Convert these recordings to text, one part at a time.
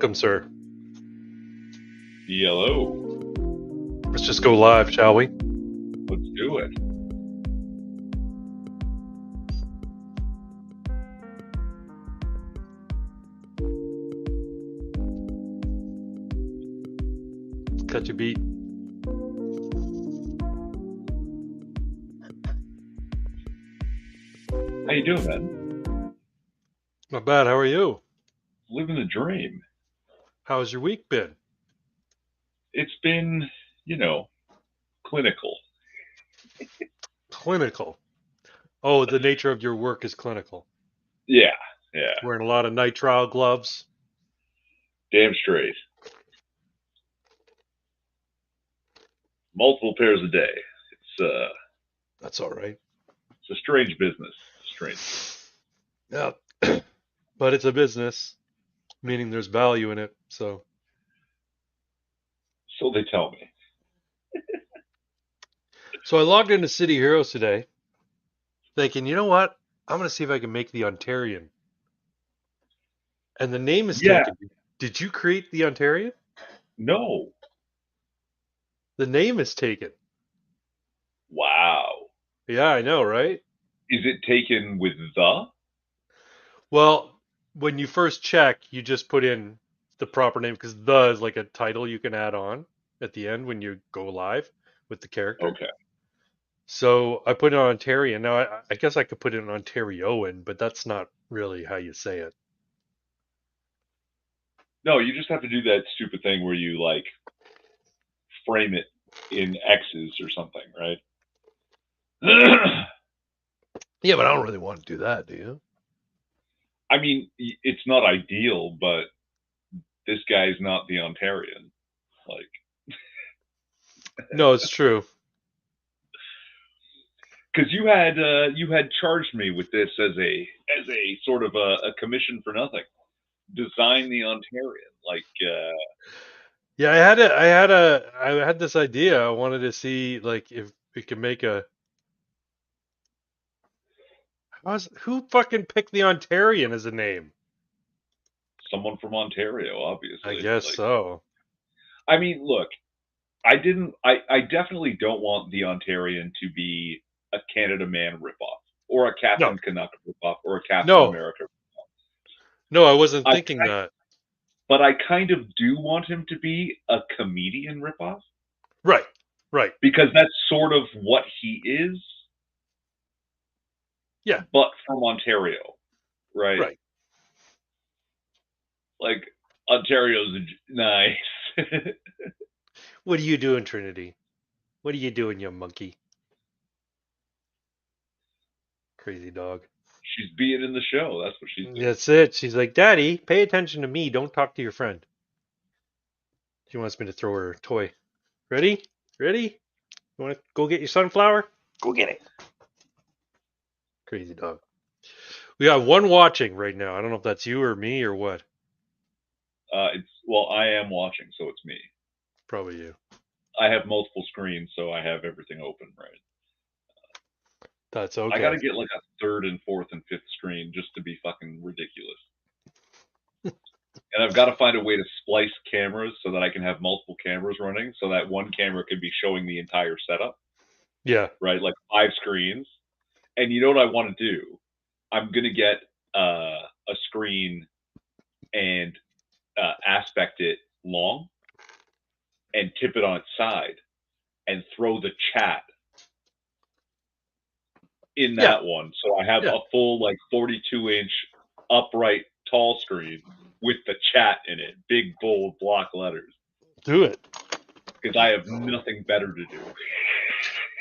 Welcome, sir. Hello. Let's just go live, shall we? Let's do it. Cut your beat. How you doing, man? Not bad. How are you? Living the dream. How's your week been? It's been, clinical. Clinical. Oh, the nature of your work is clinical. Yeah. Wearing a lot of nitrile gloves. Damn straight. Multiple pairs a day. That's all right. It's a strange business. Strange. Yeah. But it's a business, meaning there's value in it. So they tell me. So I logged into City Heroes today, thinking, you know what? I'm going to see if I can make the Ontarian. And the name is taken. Did you create the Ontarian? No. The name is taken. Wow. Yeah, I know, right? Is it taken with the? Well, when you first check, you just put in the proper name because the is like a title you can add on at the end when you go live with the character. Okay. So I put in Ontarian. Now I guess I could put in Ontarioan, but that's not really how you say it. No, you just have to do that stupid thing where you frame it in X's or something, right? Yeah, but I don't really want to do that, do you? I mean, it's not ideal, but this guy's not the Ontarian. No, it's true. Because you had charged me with this as a sort of a commission for nothing. Design the Ontarian, Yeah, I had this idea. I wanted to see if we could make a. Who fucking picked the Ontarian as a name? someone from Ontario, obviously. I guess so. I mean, look, I definitely don't want the Ontarian to be a Canada Man ripoff or a Captain Canuck ripoff or a Captain America ripoff. No, I wasn't thinking that. But I kind of do want him to be a comedian ripoff. Right. Because that's sort of what he is. Yeah. But from Ontario, right? Right. Ontario's nice. What are you doing, Trinity? What are you doing, you monkey? Crazy dog. She's being in the show. That's what she's doing. That's it. She's like, Daddy, pay attention to me. Don't talk to your friend. She wants me to throw her a toy. Ready? You want to go get your sunflower? Go get it. Crazy dog. We got one watching right now. I don't know if that's you or me or what. I am watching, so it's me. Probably you. I have multiple screens, so I have everything open, right? That's okay. I gotta get a third and fourth and fifth screen just to be fucking ridiculous. And I've got to find a way to splice cameras so that I can have multiple cameras running, so that one camera can be showing the entire setup. Yeah. Right, 5 screens. And you know what I want to do? I'm gonna get a screen and aspect it long and tip it on its side and throw the chat in that one. So I have a full 42-inch upright tall screen with the chat in it, big bold block letters. Do it. Because I have nothing better to do.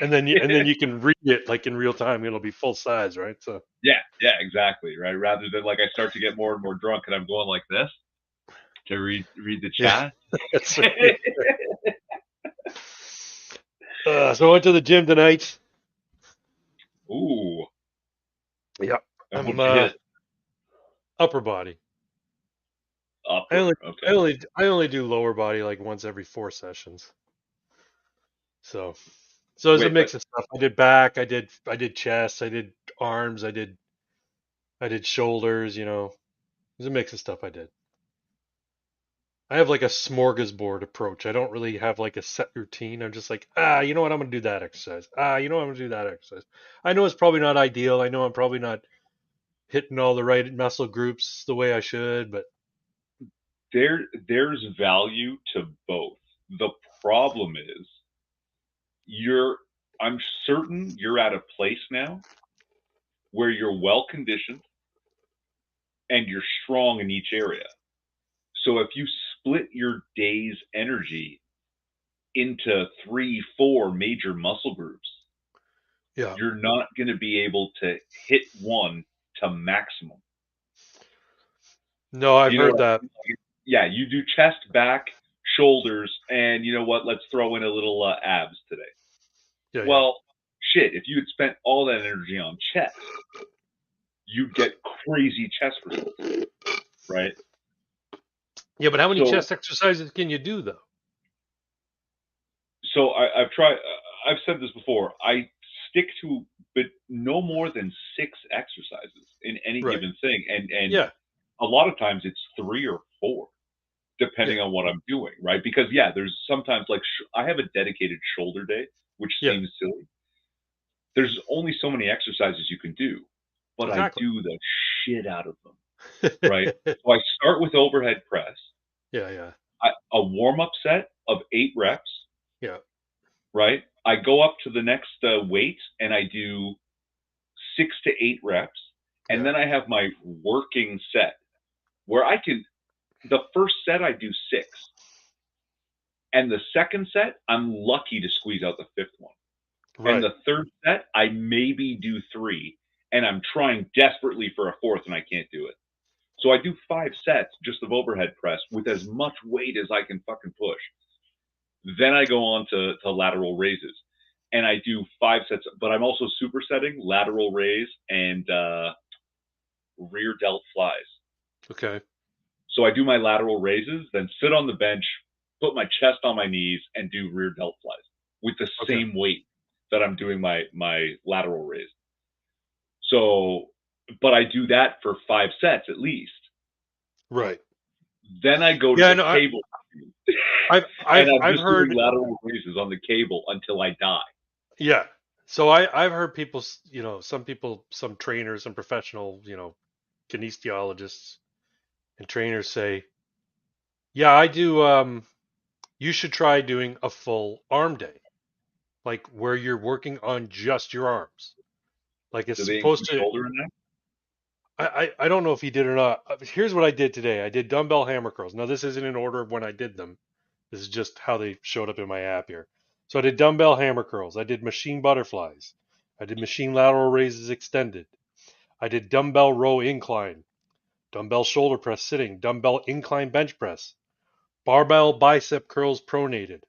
And then you can read it in real time. It'll be full size, right? So yeah, exactly, right. Rather than I start to get more and more drunk and I'm going like this to read the chat. Yeah. So I went to the gym tonight. Ooh. Yeah. I'm upper body. Upper. I only do lower body once every 4 sessions. So it's a mix of stuff. I did back, I did chest, I did arms, I did shoulders, It was a mix of stuff I did. I have like a smorgasbord approach. I don't really have like a set routine. I'm just like, you know what? I'm gonna do that exercise. You know what? I'm gonna do that exercise. I know it's probably not ideal. I know I'm probably not hitting all the right muscle groups the way I should, but There's value to both. The problem is you're I'm certain you're at a place now where you're well conditioned and you're strong in each area. So if you split your day's energy into 3, 4 major muscle groups, yeah. you're not going to be able to hit one to maximum. No, I've You know heard what that. I mean? Yeah, you do chest, back, shoulders, and you know what? Let's throw in a little abs today. Yeah, yeah. Well, shit, if you had spent all that energy on chest, you'd get crazy chest results, right? Yeah, but how many So, chest exercises can you do though? I've tried. I've said this before. I stick to, but no more than 6 exercises in any Right. given thing, and Yeah. a lot of times it's 3 or 4, Yeah. depending on what I'm doing, right? Because yeah, there's sometimes like I have a dedicated shoulder day, which Yeah. seems silly. There's only so many exercises you can do, but I Exactly. do the shit out of them, right? So I start with overhead press, Yeah, yeah. a warm up set of 8 reps, Yeah. right? I go up to the next weight and I do 6 to 8 reps, and Yeah. then I have my working set where I can. The first set I do 6, and the second set I'm lucky to squeeze out the fifth one, and Right. the third set I maybe do 3, and I'm trying desperately for a fourth and I can't do it. So I do 5 sets just of overhead press with as much weight as I can fucking push. Then I go on to lateral raises, and I do 5 sets. But I'm also supersetting lateral raise and rear delt flies. Okay. So I do my lateral raises, then sit on the bench, put my chest on my knees, and do rear delt flies with the Okay. same weight that I'm doing my lateral raise. So, but I do that for 5 sets at least. Right. Then I go to Yeah, the no, cable, I've and I've I'm I've just doing heard. lateral raises on the cable until I die. Yeah. So I've heard people, some people, some trainers, some professional, kinesiologists and trainers say, "Yeah, I do you should try doing a full arm day, like where you're working on just your arms. Like it's Do they supposed include to shoulder in that? I don't know if he did or not. Here's what I did today. I did dumbbell hammer curls. Now this isn't in order of when I did them. This is just how they showed up in my app here. So I did dumbbell hammer curls. I did machine butterflies. I did machine lateral raises extended. I did dumbbell row incline, dumbbell shoulder press sitting, dumbbell incline bench press, barbell bicep curls pronated,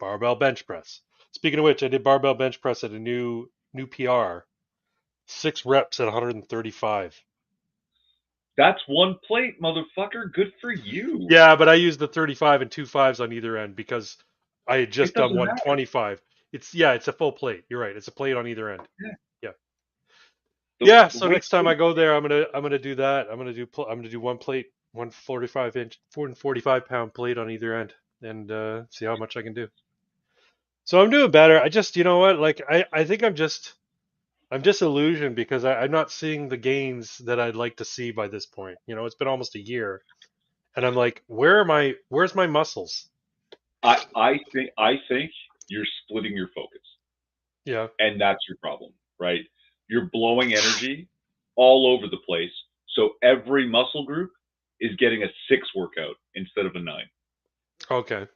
barbell bench press. Speaking of which, I did barbell bench press at a new PR, 6 reps at 135. That's one plate, motherfucker. Good for you. Yeah, but I used the 35 and 2 5s on either end because I had It just done doesn't matter. 125. It's a full plate. You're right. It's a plate on either end. Yeah. Yeah. The, Yeah, the so weight next time I go there, I'm gonna do that. I'm gonna do one plate, 145 inch, 445 pound plate on either end, and see how much I can do. So I'm doing better. I just, you know what? Like I think I'm disillusioned because I'm not seeing the gains that I'd like to see by this point. It's been almost a year, and I'm like, where's my muscles? I think you're splitting your focus, Yeah. and that's your problem, right? You're blowing energy all over the place, so every muscle group is getting a 6 workout instead of a 9. Okay.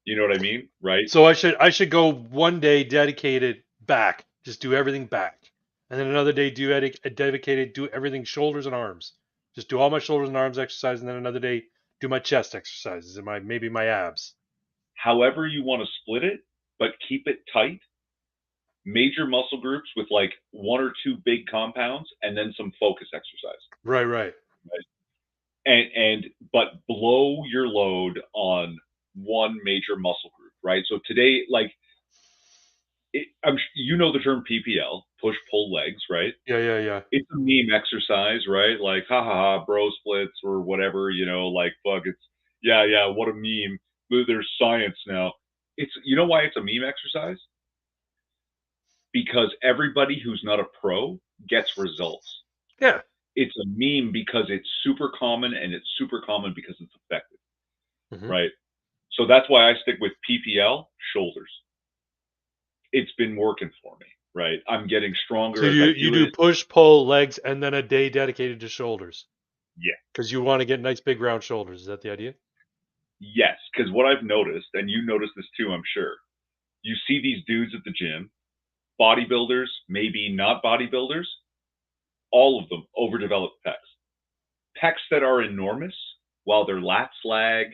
You know what I mean, right? So I should go one day dedicated back, just do everything back, and then another day dedicated do everything shoulders and arms, just do all my shoulders and arms exercise, and then another day do my chest exercises and maybe my abs. However you want to split it, but keep it tight. Major muscle groups with like 1 or 2 big compounds, and then some focus exercise. Right, right. Right? And but blow your load on one major muscle group, right? So today, like, you know the term PPL, push pull legs, right? Yeah, yeah, yeah. It's a meme exercise, right? Like, ha ha ha, bro splits or whatever, like, fuck, Yeah. What a meme. There's science now. It's you know why it's a meme exercise? Because everybody who's not a pro gets results. Yeah. It's a meme because it's super common, and it's super common because it's effective, Hmm. right? So that's why I stick with PPL shoulders. It's been working for me, right? I'm getting So stronger as I you do do it. push, pull, legs, and then a day dedicated to shoulders Yeah. because you want to get nice big round shoulders. Is that the idea? Yes, because what I've noticed, and you noticed this too, I'm sure, you see these dudes at the gym, bodybuilders, maybe not bodybuilders, all of them overdeveloped pecs. Pecs that are enormous, while their lats lag,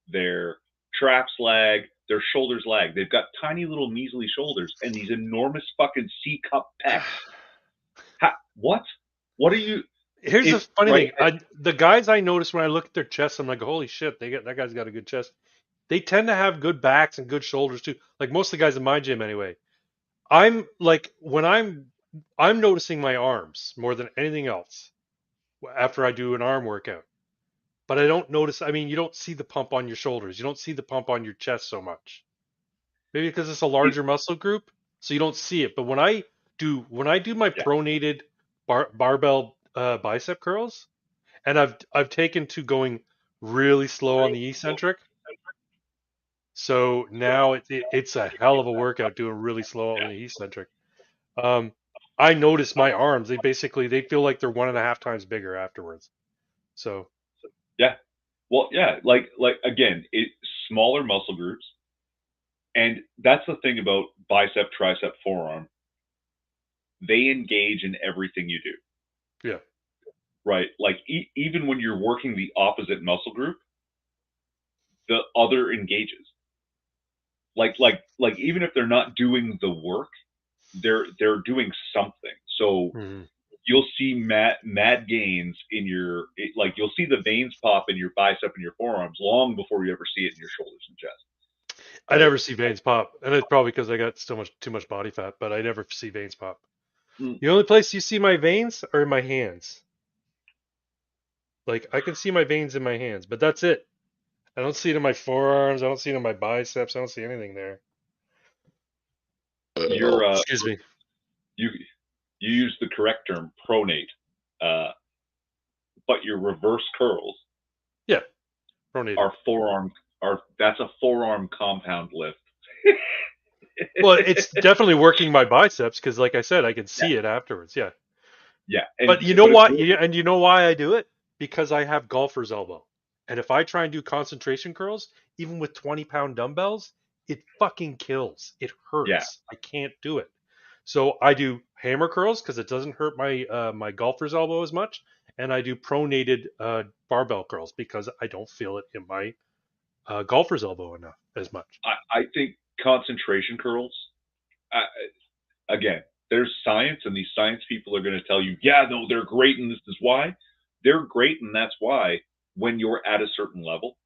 their traps lag, their shoulders lag. They've got tiny little measly shoulders and these enormous fucking C cup pecs. What? What are you? Here's the It funny right? thing. The guys I notice when I look at their chests, I'm like, holy shit, that guy's got a good chest. They tend to have good backs and good shoulders too. Like most of the guys in my gym anyway. I'm like when I'm noticing my arms more than anything else after I do an arm workout. But I don't notice, I mean, you don't see the pump on your shoulders. You don't see the pump on your chest so much. Maybe because it's a It, larger muscle group, so you don't see it. But when I do my yeah. pronated barbell bicep curls, and I've taken to going really slow on the eccentric. So now it's a hell of a workout doing really slow on the eccentric. Um, I notice my arms, they feel like they're 1.5 times bigger afterwards. So Yeah. Well, yeah. Like again, it smaller muscle groups, and that's the thing about bicep, tricep, forearm. They engage in everything you do, yeah. right? Like even when you're working the opposite muscle group, the other engages. Like even if they're not doing the work, they're doing something. So Hmm. you'll see mad gains in your like you'll see the veins pop in your bicep and your forearms long before you ever see it in your shoulders and chest, I right? never see veins pop, and it's probably because I got so much too much body fat. But I never see veins pop. Mm. The only place you see my veins are in my hands. Like I can see my veins in my hands, but that's it. I don't see it in my forearms. I don't see it in my biceps. I don't see anything there. You're Excuse me. you you use the correct term pronate, uh, but your reverse curls Yeah, pronated. are forearm are that's a forearm compound lift. Well, it's definitely working my biceps because, like I said, I can Yeah, see it afterwards. Yeah, yeah, and but you know but it's what? more, And you know why I do it? Because I have golfer's elbow, and if I try and do concentration curls, even with 20-pound dumbbells, it fucking kills. It yeah. hurts. I can't do it. So I do hammer curls because it doesn't hurt my golfer's elbow as much, and I do pronated barbell curls because I don't feel it in my golfer's elbow enough as much. I think concentration curls. Uh, Again, there's science, and these science people are going to tell you, yeah, no, they're great, and this is why. They're great, and that's why. When you're at a certain level,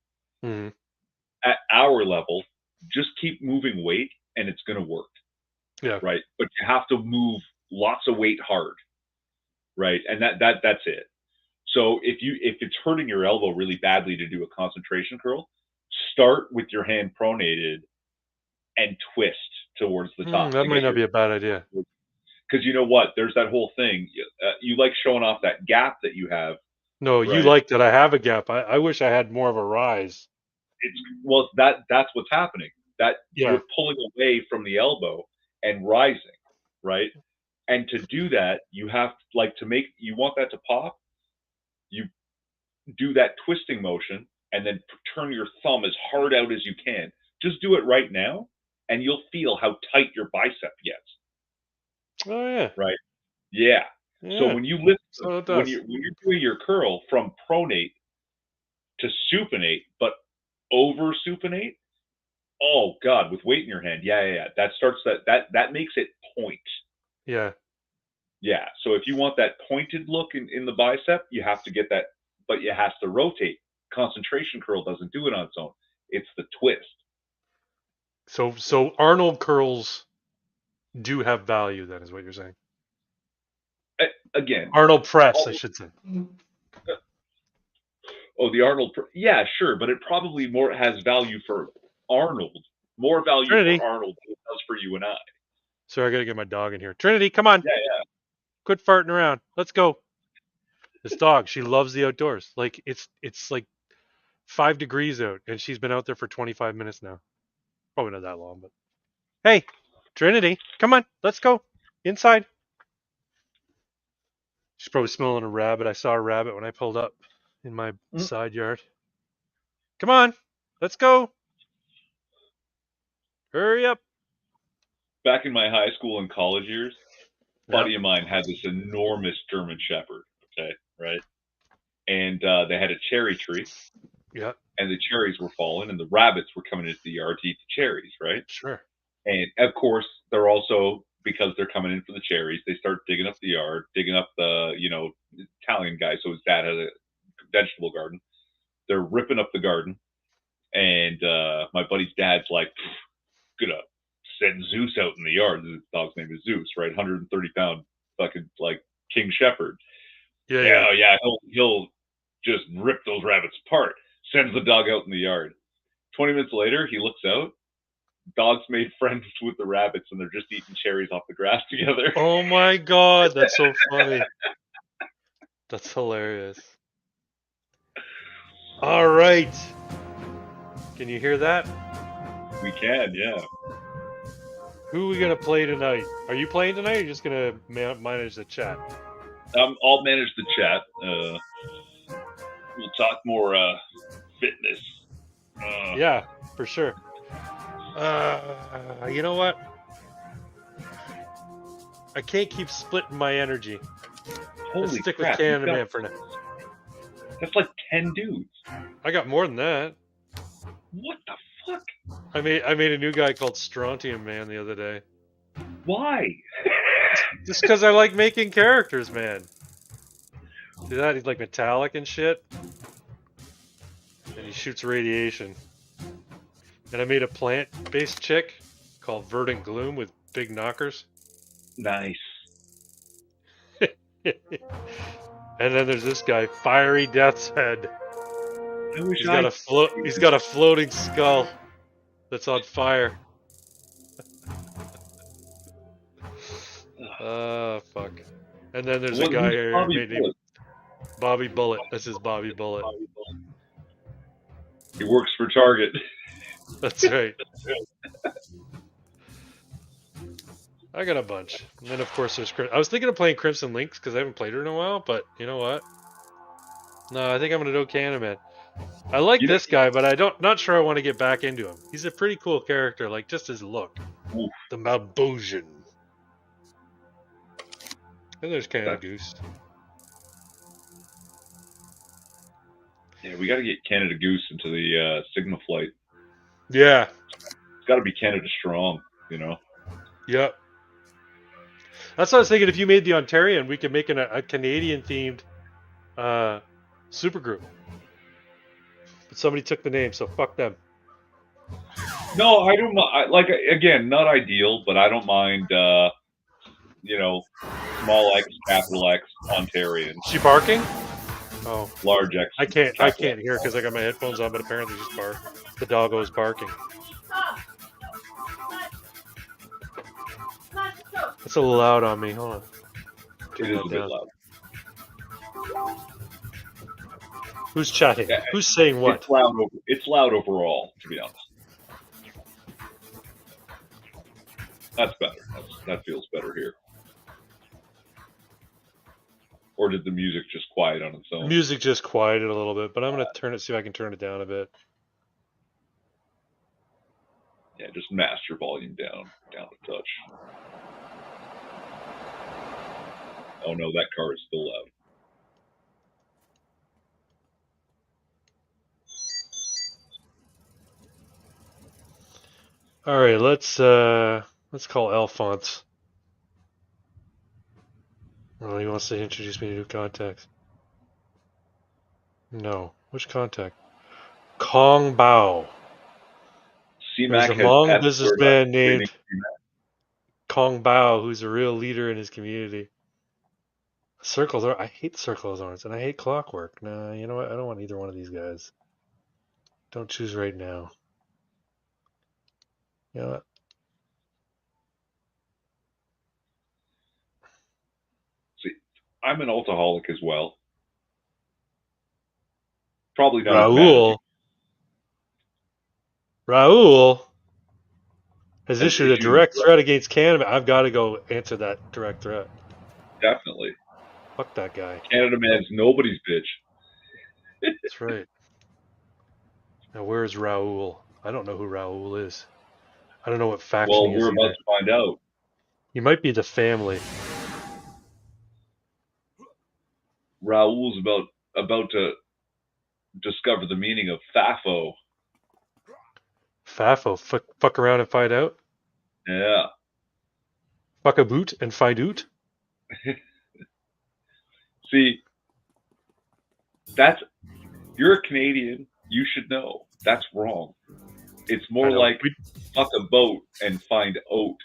Hmm. at our level, just keep moving weight, and it's going to work, Yeah. right? But you have to move lots of weight hard, right? And that's it. So if it's hurting your elbow really badly to do a concentration curl, start with your hand pronated and twist towards the top That to might get not your, be a bad idea. because you know what? There's that whole thing. You like showing off that gap that you have, No, you right? like that I have a gap. I wish I had more of a rise. It's well that's what's happening. That Yeah. you're pulling away from the elbow and rising, right? And to do that, you have like to make you want that to pop. You do that twisting motion and then turn your thumb as hard out as you can. Just do it right now, and you'll feel how tight your bicep gets. Oh yeah. Right? Yeah. So Yeah. when you lift, So it does. when you're doing your curl from pronate to supinate, but over supinate, oh god, with weight in your hand, yeah. That starts that makes it point. Yeah. Yeah. So if you want that pointed look in the bicep, you have to get that, but it has to rotate. Concentration curl doesn't do it on its own. It's the twist. So Arnold curls do have value. Then is what you're saying. Again, Arnold press, I all, should say. Oh, the Arnold. Yeah, sure, but it probably more has value for Arnold. More value Trinity. for Arnold than it does for you and I. Sorry, I gotta get my dog in here. Trinity, come on. Yeah, yeah. Quit farting around. Let's go. This dog, she loves the outdoors. Like it's like 5 degrees out, and she's been out there for 25 minutes now. Probably not that long, but hey, Trinity, come on, let's go inside. She's probably smelling a rabbit. I saw a rabbit when I pulled up in my side yard. Come on, let's go. Hurry up. Back in my high school and college years, a buddy of mine had this enormous German Shepherd. Okay, right, and they had a cherry tree. Yeah. And the cherries were falling, and the rabbits were coming into the yard to eat the cherries, right? Sure. And of course, they're also, because they're coming in for the cherries, they start digging up the yard, digging up the, Italian guy. So his dad had a vegetable garden. They're ripping up the garden, and my buddy's dad's like, gonna send Zeus out in the yard. The dog's name is Zeus, right? 130-pound fucking like King Shepherd. Yeah. He'll just rip those rabbits apart. Sends the dog out in the yard. 20 minutes later, he looks out. Dog's made friends with the rabbits, and they're just eating cherries off the grass together. Oh my god, that's so funny. That's hilarious. All right. Can you hear that? We can, yeah. Who are we going to play tonight? Are you playing tonight, or are you just going to manage the chat? I'll manage the chat. We'll talk more fitness. Yeah, for sure. You know what? I can't keep splitting my energy. Let's stick crap, with Canada Man for now. That's like 10 dudes. I got more than that. What the fuck? I made a new guy called Strontium Man the other day. Why? Just because I like making characters, man. See that? He's like metallic and shit. And he shoots radiation. And I made a plant-based chick called Verdant Gloom with big knockers. Nice. And then there's this guy, Fiery Death's Head. He's got a floating skull that's on fire. Fuck. And then there's a guy here named Bobby Bullet. This is Bobby Bullet. He works for Target. That's right. I got a bunch. And then, of course, there's... I was thinking of playing Crimson Lynx because I haven't played her in a while, but you know what? No, I think I'm going to do Canada Man. I like this guy, but not sure I want to get back into him. He's a pretty cool character, like just his look. Oof. The Mabosian. And there's Canada Goose. Yeah, we got to get Canada Goose into the Sigma flight. Yeah. It's got to be Canada strong, you know? Yep. That's what I was thinking. If you made the Ontarian, we could make a Canadian-themed supergroup. But somebody took the name, so fuck them. No, I don't mind. Like, again, not ideal, but I don't mind, small X, capital X, Ontarian. Is she barking? Oh. Large X. I can't hear because I got my headphones on, but apparently she's barking. The doggo is barking. It's a little loud on me. Hold on. It is a bit loud. Who's chatting? Yeah, who's saying what? It's loud overall, to be honest. That's better. That feels better here. Or did the music just quiet on its own? Music just quieted a little bit, but I'm going to see if I can turn it down a bit. Yeah, just master volume down a touch. Oh no, that car is still loud. All right, let's call Alphonse. Oh, he wants to introduce me to new contacts. No, which contact? Kong Bao. There's a long businessman named Kong Bao who's a real leader in his community. Circles are. I hate Circle of Thorns and I hate Clockwork. Nah, you know what? I don't want either one of these guys. Don't choose right now. You know what? See, I'm an alcoholic as well. Probably not as bad as you. Raul. Raul has Has issued a issued direct threat against Canada. I've got to go answer that direct threat. definitely. Fuck that guy. Canada man's nobody's bitch. That's right. Now where's Raul? I don't know who Raul is. I don't know what faction Well, he is we're about either. to find out. He might be the family. Raul's about to discover the meaning of FAFO. Fafo. Fuck around and find out. Yeah. Fuck a boot and find out. See, that's you're a Canadian. You should know. That's wrong. It's I more know. like fuck a boat and find oat.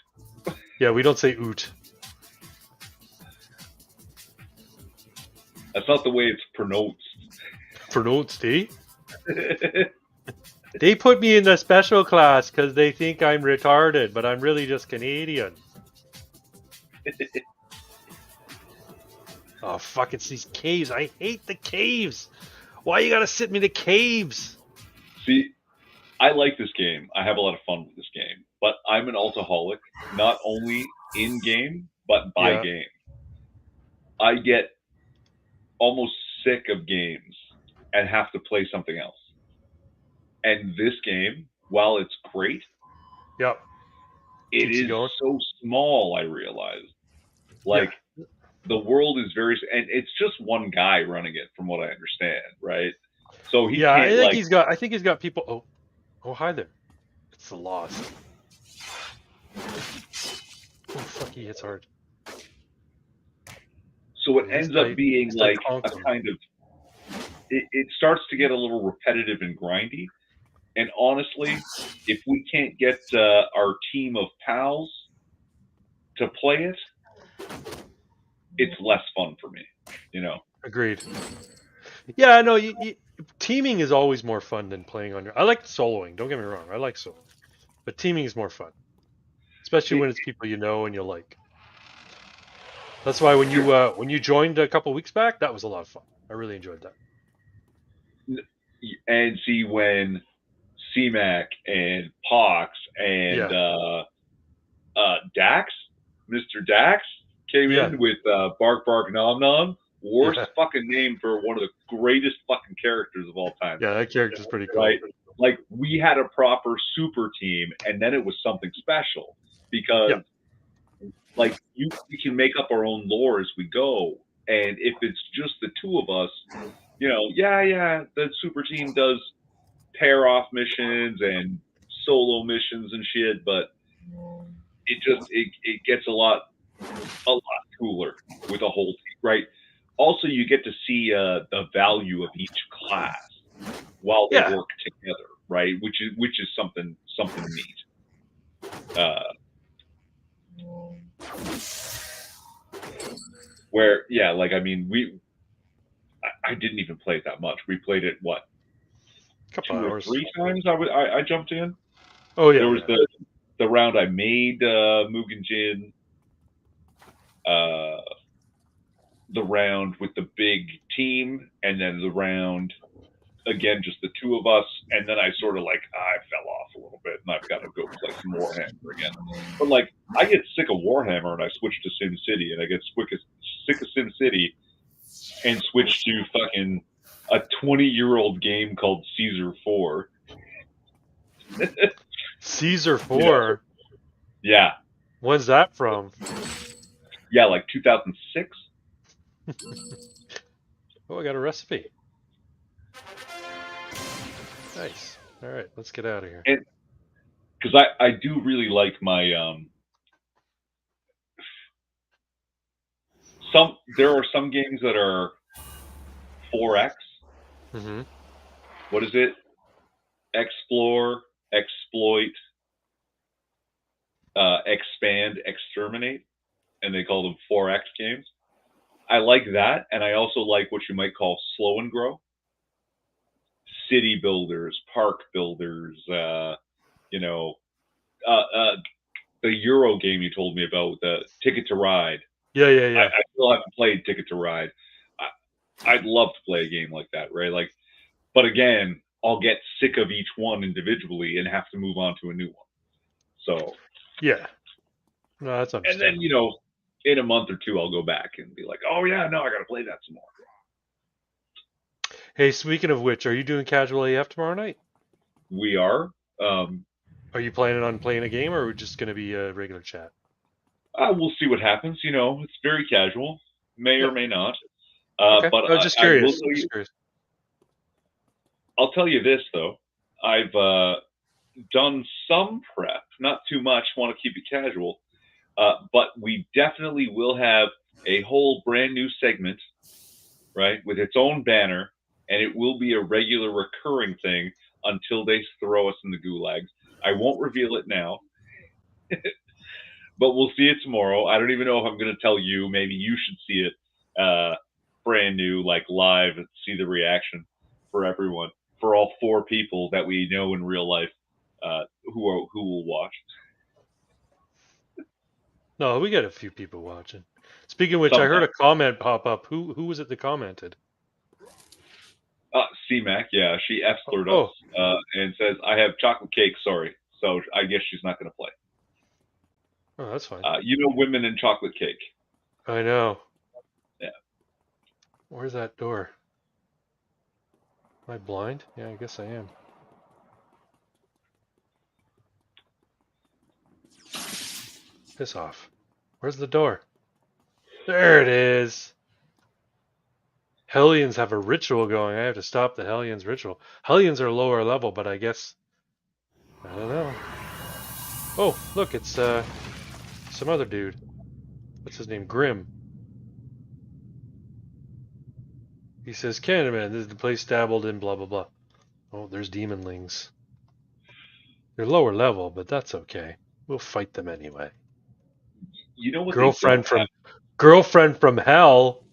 Yeah, we don't say oot. That's not the way it's pronounced. For notes, they put me in the special class because they think I'm retarded, but I'm really just Canadian. Oh, fuck, it's these caves. I hate the caves. Why you gotta sit me in the caves? See, I like this game. I have a lot of fun with this game. But I'm an alcoholic, not only in game, but by Yeah. game. I get almost sick of games and have to play something else. And this game, while it's great, Yep. it Keeps you is going. so small, I realize. Like, Yeah. the world is very, and it's just one guy running it, from what I understand, right? So he Yeah, I can't, think like, he's got. I think he's got people. Oh, hi there. It's the Lost. Oh, fuck, he hits hard. so it At ends least up being I like conked a him. kind of, it starts to get a little repetitive and grindy. And honestly, if we can't get our team of pals to play it, it's less fun for me, you know? Agreed. Yeah, no, teaming is always more fun than playing on your. I like soloing. Don't get me wrong. I like soloing, but teaming is more fun, especially It, when it's people you know and you like. That's why when you joined a couple weeks back, that was a lot of fun. I really enjoyed that. and see when CMAC and Pox and Yeah, Dax, Mr. Dax, came yeah, in with Bark Bark Nom Nom. Worst yeah, fucking name for one of the greatest fucking characters of all time, yeah. That character's pretty right? cool. Like, we had a proper super team, and then it was something special Yeah, because, like, we can make up our own lore as we go. And if it's just the two of us, yeah, the super team does pair off missions and solo missions and shit, but it gets a lot cooler with a whole team, right? Also, you get to see the value of each class while they yeah, work together, right? Which is something neat. Where yeah, like I mean, I didn't even play it that much. We played it what couple 2 or 3 hours. times. I jumped in. Oh There yeah, was yeah, the round I made Mugen Jin, uh, the round with the big team, and then the round again just the two of us, and then I sort of like I fell off a little bit, and I've got to go play some Warhammer again. But like I get sick of Warhammer, and I switch to Sim City, and I get sick of Sim City, and switch to fucking a 20-year-old game called Caesar 4. Caesar You know, 4. yeah, When's that from? yeah, like 2006. Oh, I got a recipe. Nice. All right, let's get out of here. And because I do really like my there are some games that are 4x. Mm-hmm. What is it? Explore, exploit, expand, exterminate, and they call them 4x games. I like that, and I also like what you might call slow and grow. City builders, park builders, you know, the Euro game you told me about, the Ticket to Ride. Yeah, yeah, I yeah. still haven't played Ticket to Ride. I'd love to play a game like that, right? Like, but again, I'll get sick of each one individually and have to move on to a new one. So, Yeah. No, that's and understandable. then in a month or two, I'll go back and be like, oh yeah, no, I got to play that some more. Hey, speaking of which, are you doing casual AF tomorrow night? We are. Um, Are you planning on playing a game, or are we just going to be a regular chat? we'll see what happens. It's very casual, may Yeah. or may not. Okay. But I was just I will curious. tell you. Just curious. I'll tell you this though. I've done some prep, not too much. Want to keep it casual, but we definitely will have a whole brand new segment, right, with its own banner, and it will be a regular recurring thing until they throw us in the gulags. I won't reveal it now, but we'll see it tomorrow. I don't even know if I'm going to tell you. Maybe you should see it brand new, like live, and see the reaction for everyone, for all four people that we know in real life who will watch. No, we got a few people watching. Speaking of which, I heard a Sometimes. comment pop up. Who was it that commented? CMAC, yeah, she F-slurred us Oh, and says, I have chocolate cake, sorry. So I guess she's not going to play. oh, that's fine. Women in chocolate cake. I know. Yeah. Where's that door? Am I blind? Yeah, I guess I am. Piss off. Where's the door? There it is. Hellions have a ritual going. I have to stop the Hellions ritual. Hellions are lower level, but I guess I don't know. Oh, look, it's some other dude. What's his name? Grim. He says, Candyman, this is the place dabbled in blah blah blah. Oh, there's demonlings. They're lower level, but that's okay. We'll fight them anyway. You know what they Girlfriend don't have? girlfriend from hell.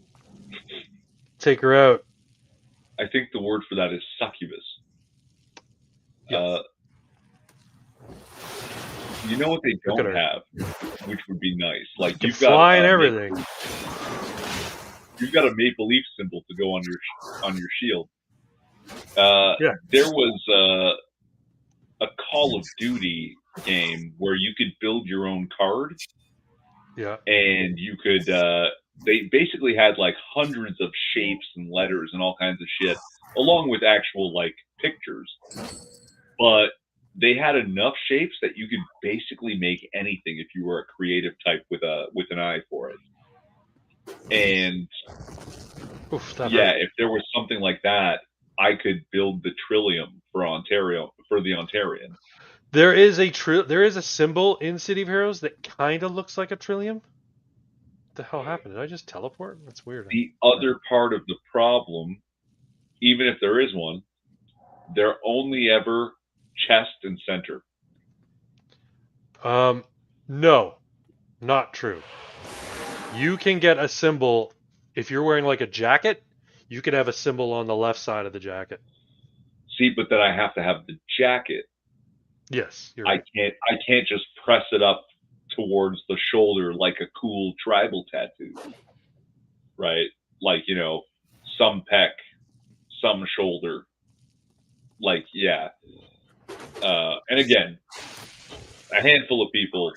Take her out. I think the word for that is succubus. Yes. You know what they Look at don't her. have, which would be nice. Like Can you've got fly and everything. you've got a maple leaf symbol to go on your shield. Yeah. There was a Call of Duty game where you could build your own card, Yeah. and you could. They basically had like hundreds of shapes and letters and all kinds of shit, along with actual like pictures. But they had enough shapes that you could basically make anything if you were a creative type with an eye for it. And Oof, that yeah, hurt. if there was something like that, I could build the Trillium for Ontario, for the Ontarian. There is a symbol in City of Heroes that kind of looks like a trillium. What the hell happened? Did I just teleport? That's weird. The other part of the problem, even if there is one, they're only ever chest and center. No, not true. You can get a symbol if you're wearing like a jacket. You can have a symbol on the left side of the jacket. See, but then I have to have the jacket. Yes, you're right. I can't just press it up towards the shoulder like a cool tribal tattoo, right? Like some pec, some shoulder, like yeah. And again, a handful of people,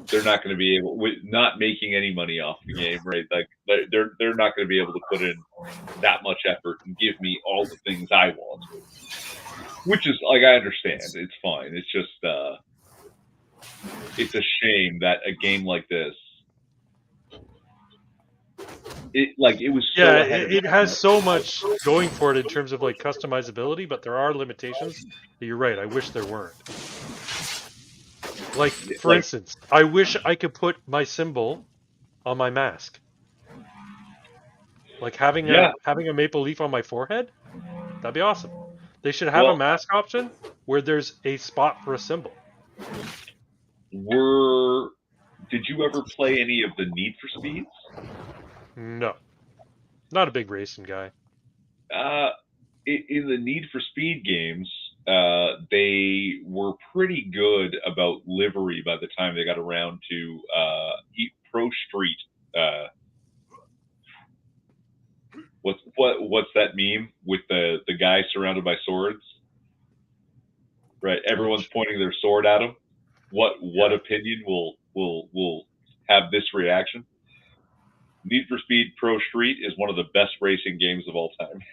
they're not going to be able, not making any money off the game, right? Like they're not going to be able to put in that much effort and give me all the things I want. Which is like, I understand, it's fine. It's just it's a shame that a game like this, it was so Yeah, ahead of it has so much going for it in terms of like customizability, but there are limitations. You're right. I wish there weren't. Like, for instance, I wish I could put my symbol on my mask. Like having a maple leaf on my forehead. That'd be awesome. They should have a mask option where there's a spot for a symbol. Did you ever play any of the Need for Speeds? No, not a big racing guy. In the Need for Speed games, they were pretty good about livery by the time they got around to Pro Street. What's that meme with the guy surrounded by swords? Right, everyone's pointing their sword at him. What opinion will have this reaction? Need for Speed Pro Street is one of the best racing games of all time.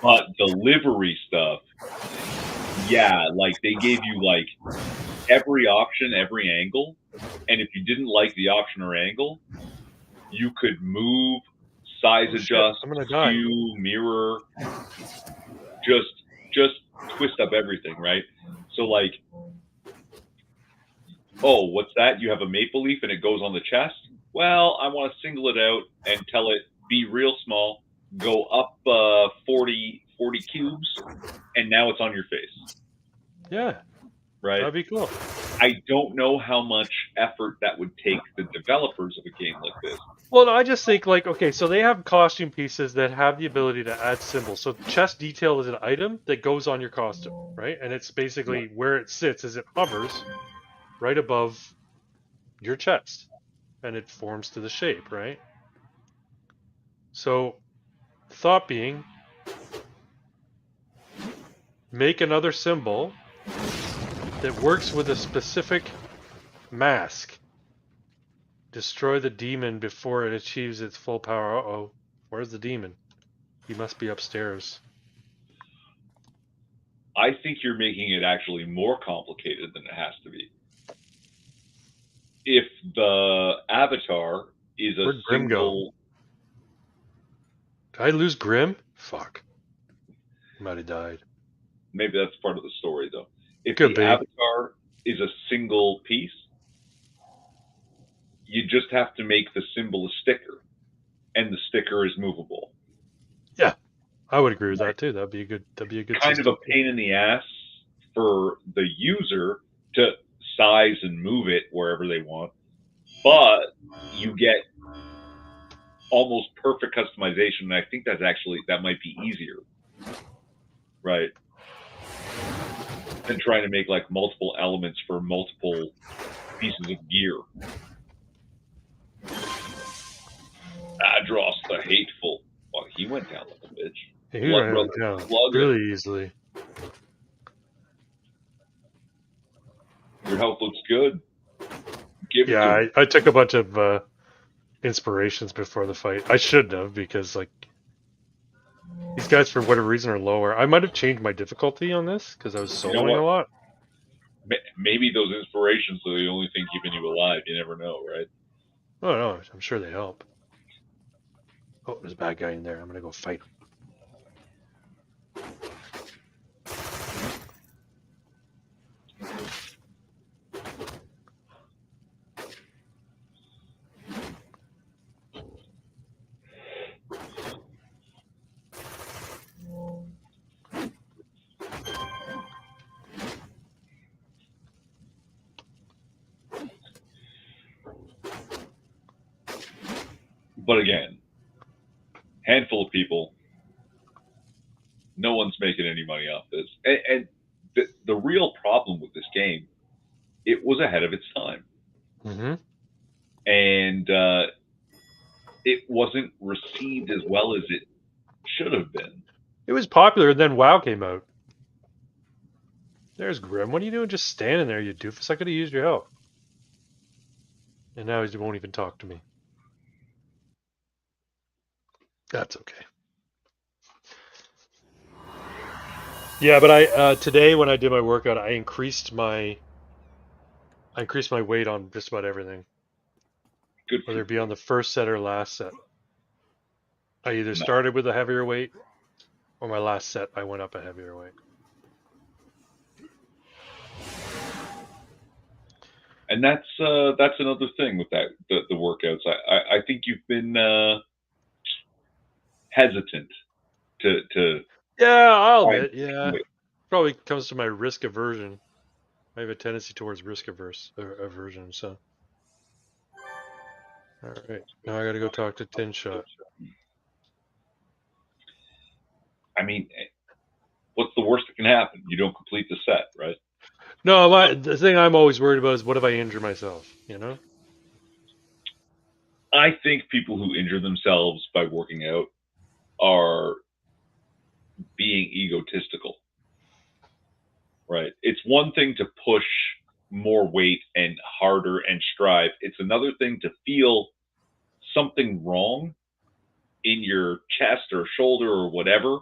But the livery stuff, yeah, like they gave you like every option, every angle, and if you didn't like the option or angle, you could move, size adjust, I'm gonna die. skew, mirror, just twist up everything, right? So like, oh, what's that? You have a maple leaf and it goes on the chest? Well, I want to single it out and tell it be real small, go up 40 cubes, and now it's on your face. Yeah. Right? That'd be cool. I don't know how much effort that would take the developers of a game like this. Well, I just think, like, okay, so they have costume pieces that have the ability to add symbols. So chest detail is an item that goes on your costume, right? And it's basically where it sits as it hovers right above your chest. And it forms to the shape, right? So, thought being, make another symbol that works with a specific mask. Destroy the demon before it achieves its full power. Uh-oh. Where's the demon? He must be upstairs. I think you're making it actually more complicated than it has to be. If the avatar is a Where'd Grim single... go? Did I lose Grim? Fuck. He might have died. Maybe that's part of the story, though. If Could the be. avatar is a single piece, you just have to make the symbol a sticker, and the sticker is movable. Yeah, I would agree with that too. That'd be a good kind system. of a pain in the ass for the user to size and move it wherever they want, but you get almost perfect customization, and I think that might be easier, right? Than trying to make like multiple elements for multiple pieces of gear. Adros the Hateful. Well, he went down like a bitch. He went down really easily. Your health looks good. Yeah, I took a bunch of inspirations before the fight. I shouldn't have, because like these guys, for whatever reason, are lower. I might have changed my difficulty on this because I was soloing a lot. Maybe those inspirations are the only thing keeping you alive. You never know, right? Oh no, I'm sure they help. Oh, there's a bad guy in there. I'm gonna go fight him. But again, handful of people, no one's making any money off this. And the real problem with this game, it was ahead of its time. Mm-hmm. And it wasn't received as well as it should have been. It was popular, and then WoW came out. There's Grim. What are you doing just standing there, you doofus? I could have used your help. And now he won't even talk to me. That's okay. Yeah, but I today when I did my workout, I increased my weight on just about everything. Good. Whether it be on the first set or last set. I either started with a heavier weight, or my last set I went up a heavier weight. And that's another thing with the workouts. I think you've been hesitant to. Yeah, I'll admit. Yeah, probably comes to my risk aversion. I have a tendency towards risk aversion. So, all right, now I got to go talk to Tin Shot. I mean, what's the worst that can happen? You don't complete the set, right? No, the thing I'm always worried about is what if I injure myself? You know? I think people who injure themselves by working out are being egotistical, right? It's one thing to push more weight and harder and strive. It's another thing to feel something wrong in your chest or shoulder or whatever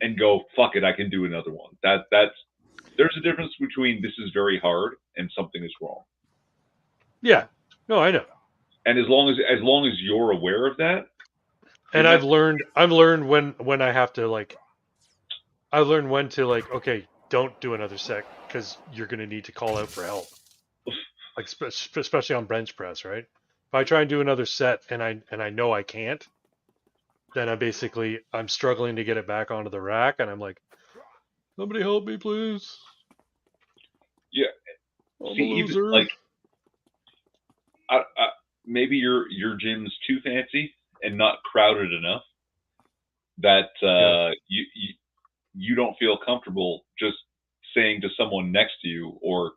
and go, fuck it, I can do another one. That's there's a difference between this is very hard and something is wrong. Yeah. No, I know. And as long as you're aware of that, And I've learned when I have to like, I've learned when to like, okay, don't do another set because you're gonna need to call out for help. Like especially on bench press, right? If I try and do another set and I know I can't, then I'm struggling to get it back onto the rack, and I'm like, somebody help me, please. Yeah. I'm See, a loser. even like, maybe your gym's too fancy and not crowded enough that you don't feel comfortable just saying to someone next to you or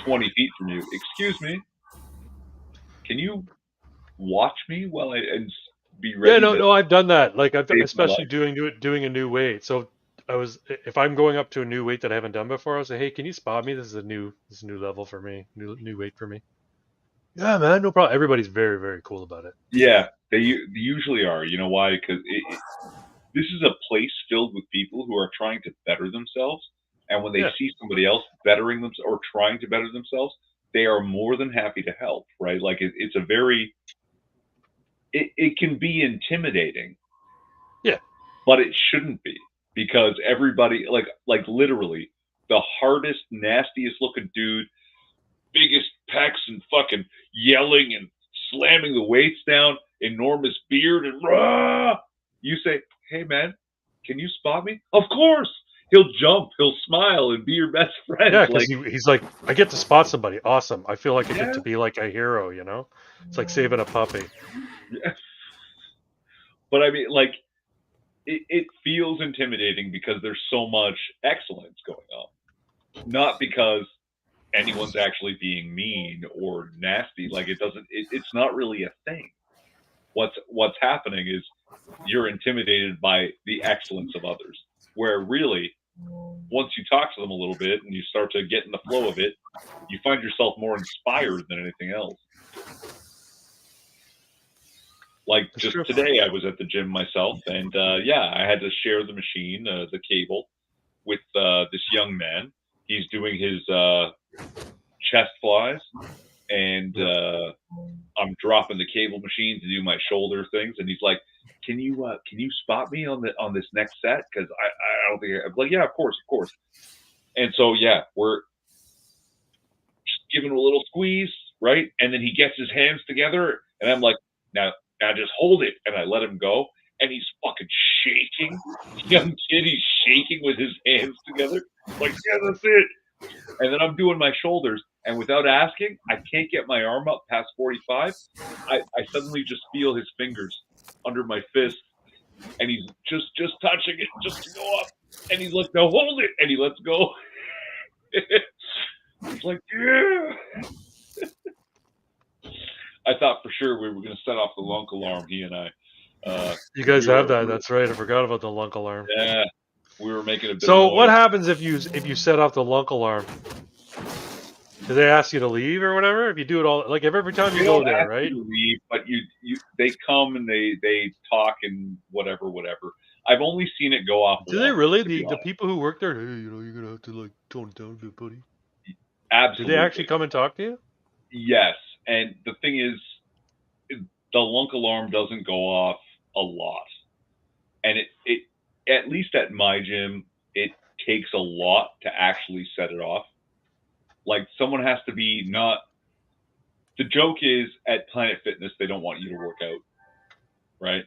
20 feet from you, "Excuse me, can you watch me while I and be ready?" Yeah, no, I've done that. Like I've save my especially life. doing a new weight. So if I'm going up to a new weight that I haven't done before, I'll say, hey, can you spot me? This is a new level for me, new weight for me. Yeah, man, no problem. Everybody's very very cool about it. Yeah, they usually are. You know why? Because this is a place filled with people who are trying to better themselves, and when they Yeah, see somebody else bettering themselves or trying to better themselves, they are more than happy to help. Right? Like it's a very it can be intimidating, yeah. but it shouldn't be because everybody like literally the hardest, nastiest looking dude, biggest pecs and fucking yelling and slamming the weights down, enormous beard and rah. You say, "Hey man, can you spot me?" Of course. He'll jump, he'll smile, and be your best friend. Yeah, because Like, he's like, I get to spot somebody. Awesome. I feel like I get yeah, to be like a hero, you know? It's like saving a puppy. yeah. But I mean, like, it feels intimidating because there's so much excellence going on, not because anyone's actually being mean or nasty. Like, it doesn't. It's not really a thing. What's happening is you're intimidated by the excellence of others. Where really, once you talk to them a little bit and you start to get in the flow of it, you find yourself more inspired than anything else. Like It's just true. today, I was at the gym myself, and yeah, I had to share the machine, the cable, with this young man. He's doing his chest flies, and Yeah. I'm dropping the cable machine to do my shoulder things, and he's like, can you spot me on this next set? Because I don't think I'm like, yeah, of course. And so yeah, we're just giving him a little squeeze, right? And then he gets his hands together, and I'm like, now just hold it, and I let him go, and he's fucking shaking. Young kid, he's shaking with his hands together, like, yeah, that's it. And then I'm doing my shoulders, and without asking, I can't get my arm up past 45. I suddenly just feel his fingers under my fist, and he's just touching it just to go up. And he's like, "No, hold it," and he lets go. It's like, yeah. I thought for sure we were going to set off the lunk alarm. He and I. You guys have that. That's right. I forgot about the lunk alarm. Yeah, we were making a bit of So noise. what happens if you set off the lunk alarm? Do they ask you to leave or whatever? If you do it all, like every time you They go don't there, ask right? you to leave, but they come and they talk and whatever. I've only seen it go off Do they once, really? to be The honest. people who work there, hey, you're gonna have to like tone it down a bit, buddy. Do they actually Absolutely. come and talk to you? Yes. And the thing is, the lunk alarm doesn't go off a lot. And it at least at my gym, it takes a lot to actually set it off. Like someone has to be not. The joke is at Planet Fitness, they don't want you to work out, right?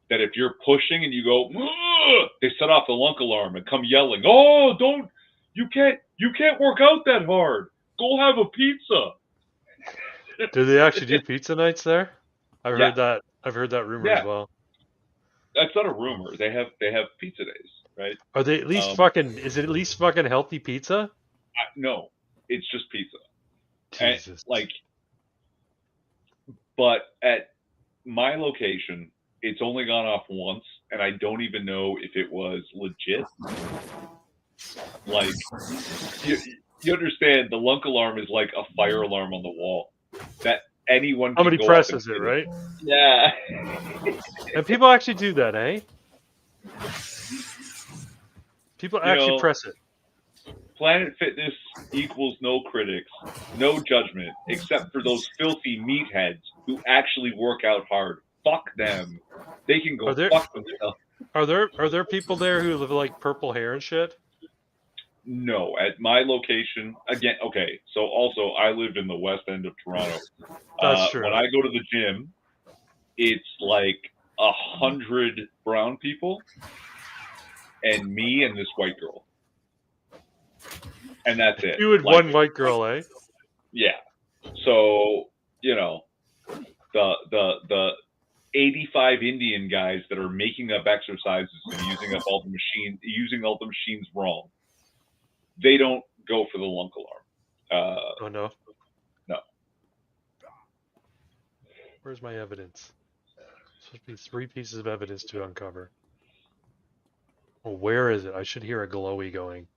That if you're pushing and you go, "Ugh," they set off the lunk alarm and come yelling, "Oh, don't You can't work out that hard. Go have a pizza. Do they actually do pizza nights there? I've Yeah. heard that. I've heard that rumor Yeah. as well. That's not a rumor. They have pizza days, right? Are they at least Is it at least fucking healthy pizza? No, it's just pizza. Jesus. And, but at my location, it's only gone off once, and I don't even know if it was legit. Like, you understand, the lunk alarm is like a fire alarm on the wall that anyone. Somebody can go presses it, right? Yeah. And people actually do that, eh? People actually press it. Planet Fitness equals no critics, no judgment, except for those filthy meatheads who actually work out hard. Fuck them. They can go fuck themselves. Are there people there who live like purple hair and shit? No, at my location again. Okay, so also I live in the west end of Toronto. That's true. When I go to the gym, it's like 100 brown people and me and this white girl. And that's it. You and one white girl, eh? Yeah. So, the 85 Indian guys that are making up exercises and using all the machines wrong. They don't go for the lunk alarm. Oh no. No. Where's my evidence? Supposed to be 3 pieces of evidence to uncover. Well, where is it? I should hear a glowy going.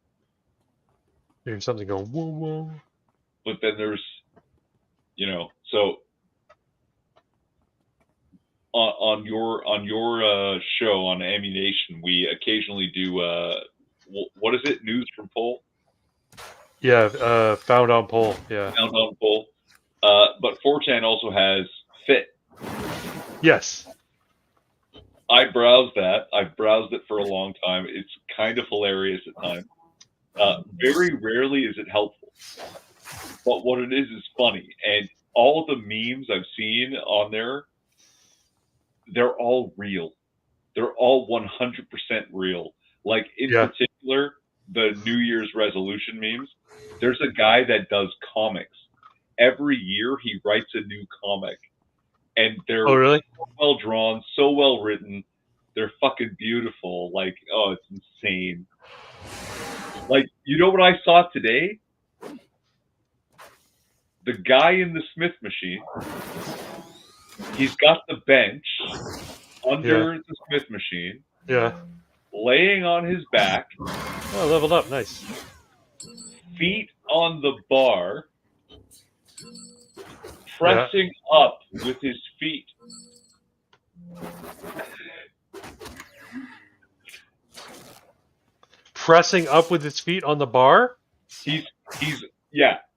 Hearing something going, whoa, whoa. But then there's, so on your show on Ammunition, we occasionally do what is it? News from Pole. Yeah, found on Pole. Yeah, found on Pole. But 4chan also has Fit. Yes. I browsed that. I've browsed it for a long time. It's kind of hilarious at times. Very rarely is it helpful, but what it is funny. And all of the memes I've seen on there, they're all real. They're all 100% real. Like in particular, the New Year's resolution memes. There's a guy that does comics. Every year he writes a new comic, and they're so well drawn, so well written. They're fucking beautiful. Like, oh, it's insane. Like, you know what I saw today? The guy in the Smith machine, he's got the bench under the Smith machine. Yeah. Laying on his back. Oh, leveled up. Nice. Feet on the bar. Pressing up with his feet. Pressing up with his feet on the bar? He's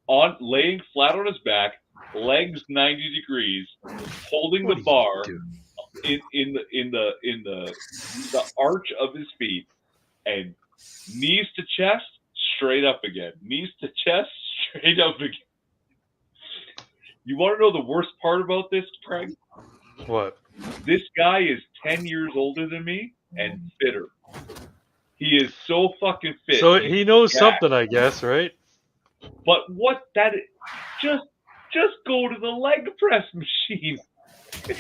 laying flat on his back, legs 90 degrees, holding the bar in the arch of his feet, and knees to chest, straight up again. Knees to chest, straight up again. You want to know the worst part about this, Craig? What? This guy is 10 years older than me and fitter. He is so fucking fit. So he knows something, I guess, right? But just go to the leg press machine.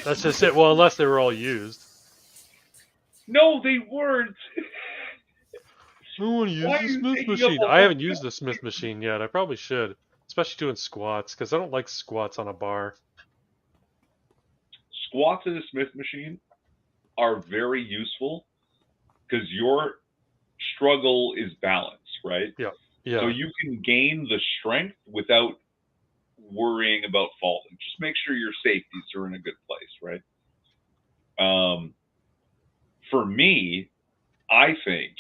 That's just it. Well, unless they were all used. No, they weren't. I want to use the Smith machine. I haven't used the Smith machine yet. I probably should. Especially doing squats, because I don't like squats on a bar. Squats in a Smith machine are very useful because your struggle is balance, right? Yeah. Yeah. So you can gain the strength without worrying about falling. Just make sure your safeties are in a good place, right? For me, I think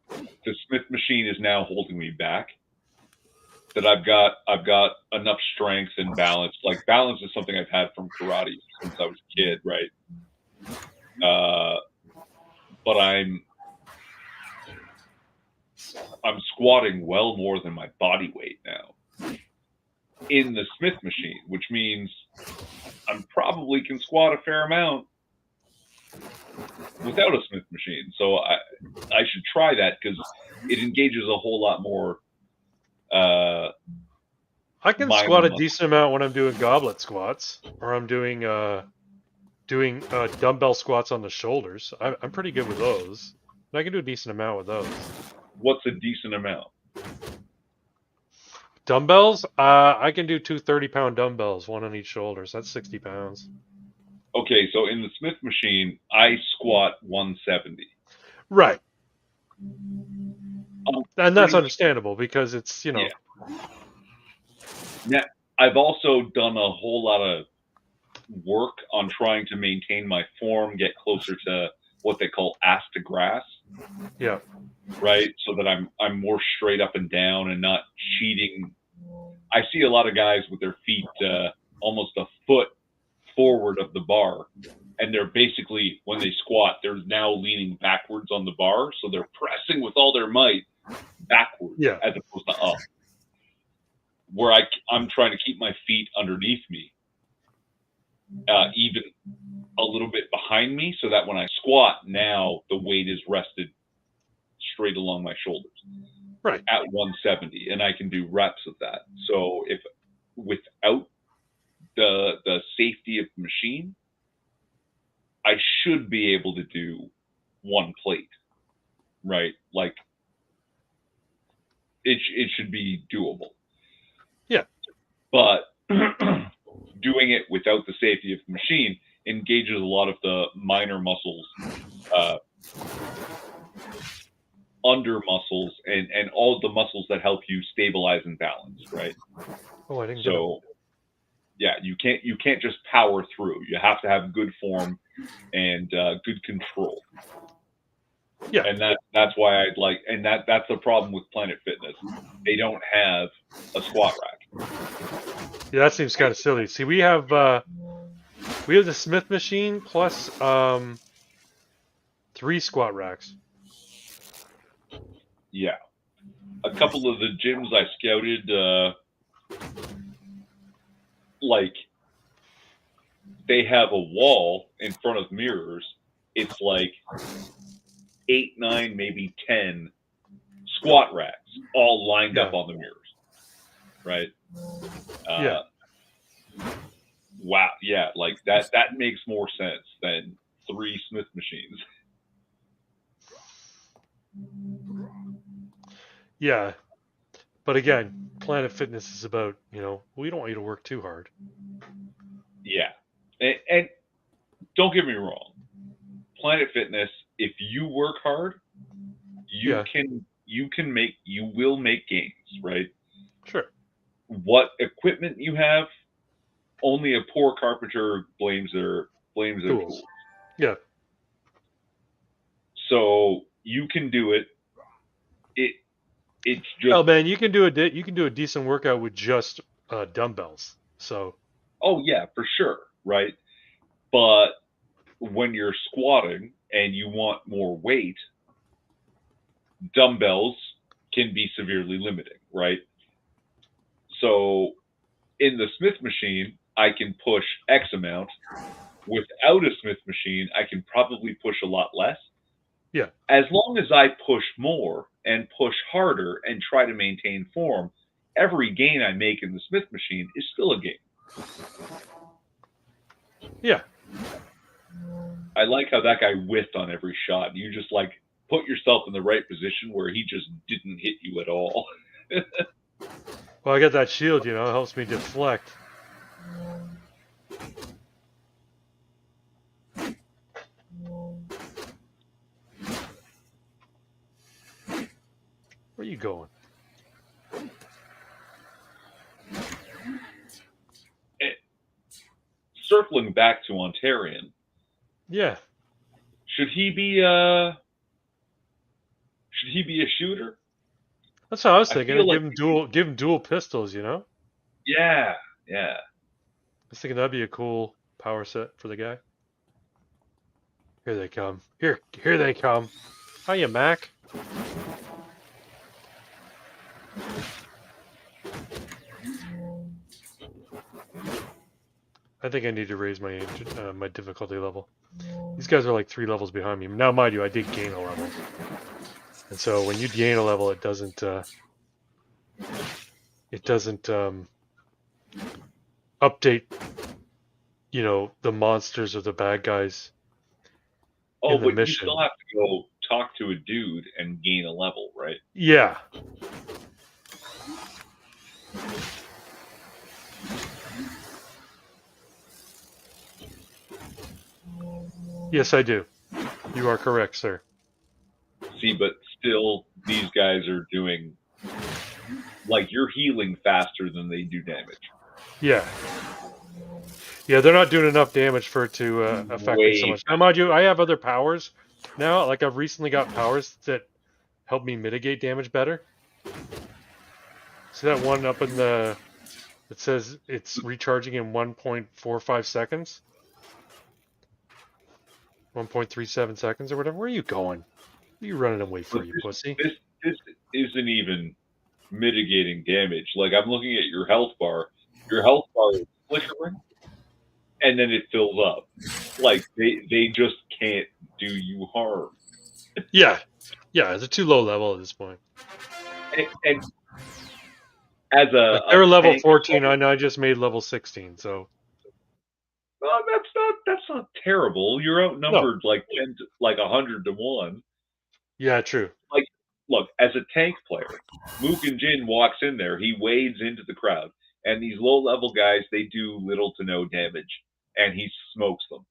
the Smith machine is now holding me back. That I've got enough strength and balance. Like balance is something I've had from karate since I was a kid, right? But I'm squatting well more than my body weight now in the Smith machine, which means I'm probably can squat a fair amount. without a Smith machine. So I should try that because it engages a whole lot more. I can Minor squat a muscle. decent amount when I'm doing goblet squats, or I'm doing dumbbell squats on the shoulders. I'm pretty good with those. And I can do a decent amount with those. What's a decent amount? Dumbbells, I can do two 30-pound dumbbells, one on each shoulder. So that's 60 pounds. Okay, so in the Smith machine, I squat 170. Right. And that's pretty- understandable because it's, Yeah. Now, I've also done a whole lot of work on trying to maintain my form, get closer to what they call ass to grass. Yeah. Right, so that I'm more straight up and down and not cheating. I see a lot of guys with their feet almost a foot forward of the bar, and they're basically, when they squat, they're now leaning backwards on the bar, so they're pressing with all their might backwards as opposed to up. Where I'm trying to keep my feet underneath me, even a little bit behind me, so that when I squat, now the weight is rested straight along my shoulders, right, at 170, and I can do reps of that. So if without the safety of the machine, I should be able to do one plate, right? Like it should be doable. Yeah. But doing it without the safety of the machine engages a lot of the minor muscles, under muscles, and all the muscles that help you stabilize and balance, right? Oh, I didn't. So, yeah, you can't just power through. You have to have good form and good control. Yeah, and that's why I'd like, and that's the problem with Planet Fitness. They don't have a squat rack. Yeah, that seems kind of silly. See, we have the Smith machine plus 3 squat racks. Yeah, a couple of the gyms I scouted, like they have a wall in front of mirrors. It's like 8, 9, maybe 10 squat racks all lined up on the mirrors, right? Yeah. Wow. Yeah, like that makes more sense than 3 Smith machines. Yeah. But again, Planet Fitness is about, we don't want you to work too hard. Yeah. And don't get me wrong. Planet Fitness, if you work hard, you will make gains, right? Sure. What equipment you have, only a poor carpenter blames their tools. Yeah. So you can do it. It's just. Oh man, you can do a decent workout with just dumbbells. So. Oh yeah, for sure, right? But when you're squatting and you want more weight, dumbbells can be severely limiting, right? So in the Smith machine, I can push X amount. Without a Smith machine, I can probably push a lot less. Yeah. As long as I push more and push harder and try to maintain form, every gain I make in the Smith machine is still a gain. Yeah. I like how that guy whiffed on every shot. You just put yourself in the right position where he just didn't hit you at all. Well, I got that shield, it helps me deflect. Where are you going? Circling back to Ontarian. Yeah. Should he be a shooter? That's what I was thinking. Give him dual pistols, Yeah. I was thinking that'd be a cool power set for the guy. Here they come. Here they come. Hiya, Mac. I think I need to raise my my difficulty level. These guys are like 3 levels behind me. Now, mind you, I did gain a level. And so when you gain a level, it doesn't update, the monsters or the bad guys Oh, in the but you mission. still have to go talk to a dude and gain a level, right? Yeah. Yes, I do. You are correct, sir. See, but still, these guys are doing like you're healing faster than they do damage. Yeah. Yeah, they're not doing enough damage for it to affect me so Way much. Now, mind you, I have other powers now. Like, I've recently got powers that help me mitigate damage better. See that one up in the... It says it's recharging in 1.45 seconds? 1.37 seconds or whatever. Where are you going? What are you running away for, you pussy? this isn't even mitigating damage. Like I'm looking at your health bar. Your health bar is flickering, and then it fills up. Like they just can't do you harm. Yeah. Yeah, it's a too low level at this point. And as Like, they're level tank 14, player, and I just made level 16, so... well, that's not terrible. You're No. outnumbered like 100 to 1. Yeah, true. Like, look, as a tank player, Mugen Jin walks in there, he wades into the crowd, and these low level guys, they do little to no damage, and he smokes them.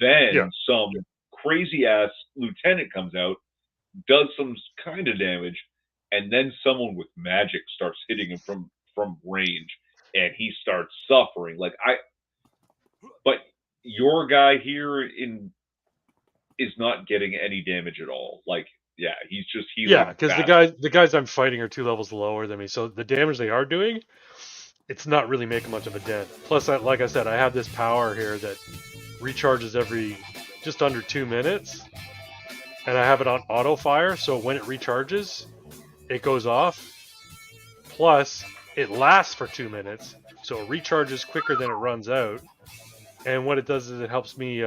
Yeah. Then some crazy ass lieutenant comes out, does some kind of damage, and then someone with magic starts hitting him from range, and he starts suffering. But your guy here is not getting any damage at all. Like, yeah, he's just Yeah, healing because fast. the guys I'm fighting are 2 levels lower than me, so the damage they are doing, it's not really making much of a dent. Plus, like I said, I have this power here that recharges every just under 2 minutes, and I have it on auto fire, so when it recharges, it goes off. Plus, it lasts for 2 minutes, so it recharges quicker than it runs out. And what it does is it helps me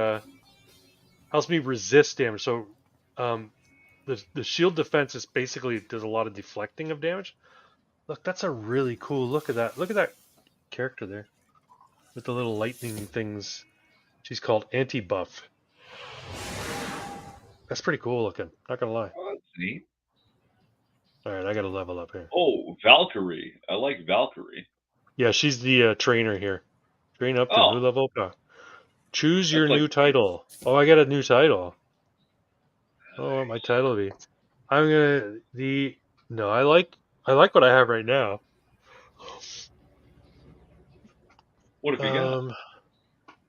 resist damage. So, the shield defense is basically does a lot of deflecting of damage. Look, that's a really cool look at that. Look at that character there with the little lightning things. She's called Anti-Buff. That's pretty cool looking. Not gonna lie. Oh, that's neat. All right, I gotta level up here. Oh, Valkyrie. I like Valkyrie. Yeah, she's the trainer here. Train up to Oh, new level. Choose your that's like new title. Oh, I got a new title. Oh, what my title be? I'm gonna the no. I like what I have right now. what have you got?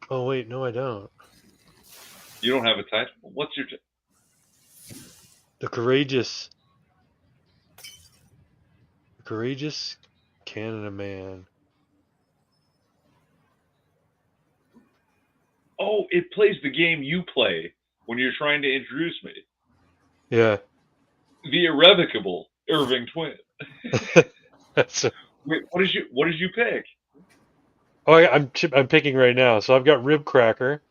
Oh wait, no, I don't. You don't have a title. What's your? The courageous Canada man. Oh, it plays the game you play when you're trying to introduce me. Yeah. The irrevocable Irving Twin. That's Wait, what did you pick? Oh, I'm picking right now. So I've got Rib Cracker.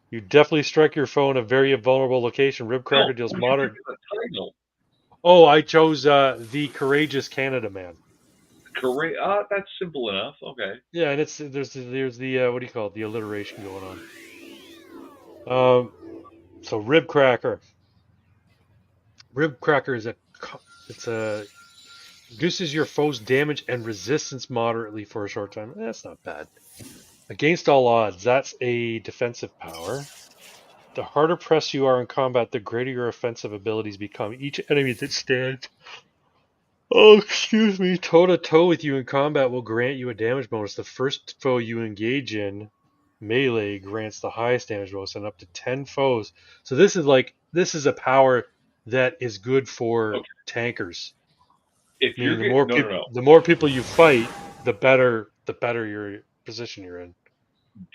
You definitely strike your foe in a very vulnerable location. Rib Cracker No, deals what did you moderate. pick for the title? Oh, I chose the Courageous Canada Man. That's simple enough. Okay. Yeah, and there's the what do you call it? The alliteration going on. So Rib Cracker. Rib Cracker is reduces your foe's damage and resistance moderately for a short time. That's not bad. Against all odds, that's a defensive power. The harder pressed you are in combat, the greater your offensive abilities become. Each enemy that stands toe to toe with you in combat will grant you a damage bonus. The first foe you engage in melee grants the highest damage bonus, and up to 10 foes. So this is a power that is good for tankers. If you're Meaning no. the more people you fight, the better your position you're in.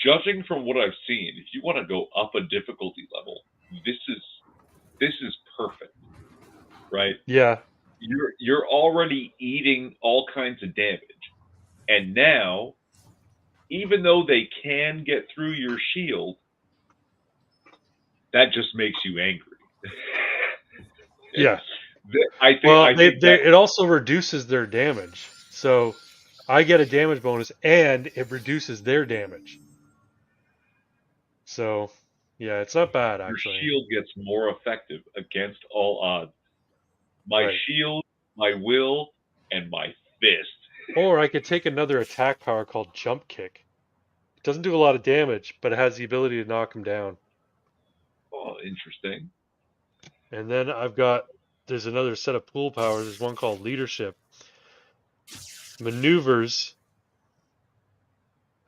Judging from what I've seen, if you want to go up a difficulty level, this is perfect, right? Yeah. You're already eating all kinds of damage, and now, even though they can get through your shield, that just makes you angry. Yeah. I think Well, I think that it also reduces their damage. So I get a damage bonus and it reduces their damage. So yeah, it's not bad your actually. shield gets more effective against all odds. My Right. shield, my will, and my fist. Or I could take another attack power called Jump Kick. It doesn't do a lot of damage, but it has the ability to knock him down. Oh, interesting. And then there's another set of pool powers. There's one called Leadership. Maneuvers.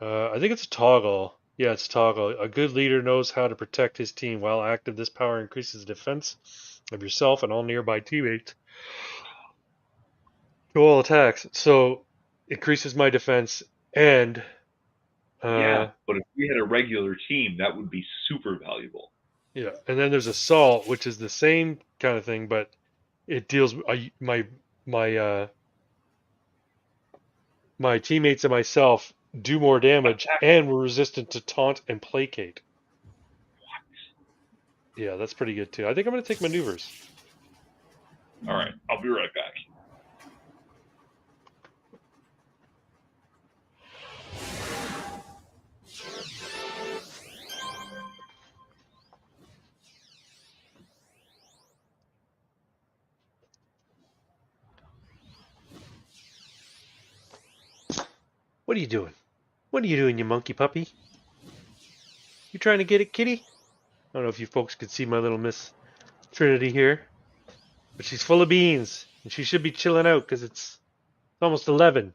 I think it's a toggle. Yeah, it's a toggle. A good leader knows how to protect his team. While active, this power increases the defense of yourself and all nearby teammates to all attacks. So increases my defense and Yeah, uh but if we had a regular team, that would be super valuable. yeah. And then there's Assault, which is the same kind of thing, but it deals my my teammates and myself do more damage, Attack. and we're resistant to taunt and placate. Yeah, that's pretty good too. I think I'm gonna take maneuvers. All right, I'll be right back. What are you doing? What are you doing, you monkey puppy? You trying to get it, kitty? I don't know if you folks could see my little Miss Trinity here, but she's full of beans, and she should be chilling out because it's almost 11.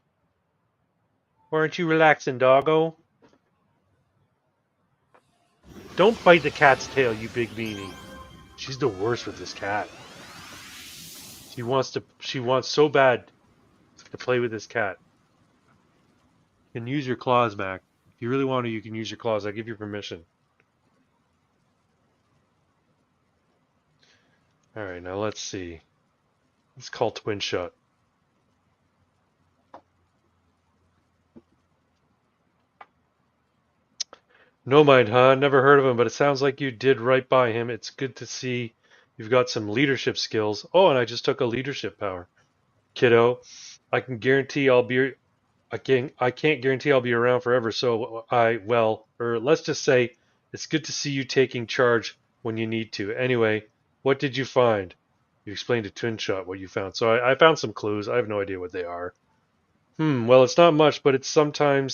Why aren't you relaxing, doggo? Don't bite the cat's tail, you big meanie. She's the worst with this cat. She wants so bad to play with this cat. You can use your claws, Mac. If you really want to, you can use your claws. I give you permission. Alright, now let's see. Let's call Twin Shot. No mind, huh? Never heard of him, but it sounds like you did right by him. It's good to see you've got some leadership skills. Oh, and I just took a leadership power. Kiddo, I can guarantee I'll be I can't guarantee I'll be around forever, so or let's just say it's good to see you taking charge when you need to. Anyway, what did you find? You explained to Twin Shot what you found. So I found some clues. I have no idea what they are. Well, it's not much, but it's something.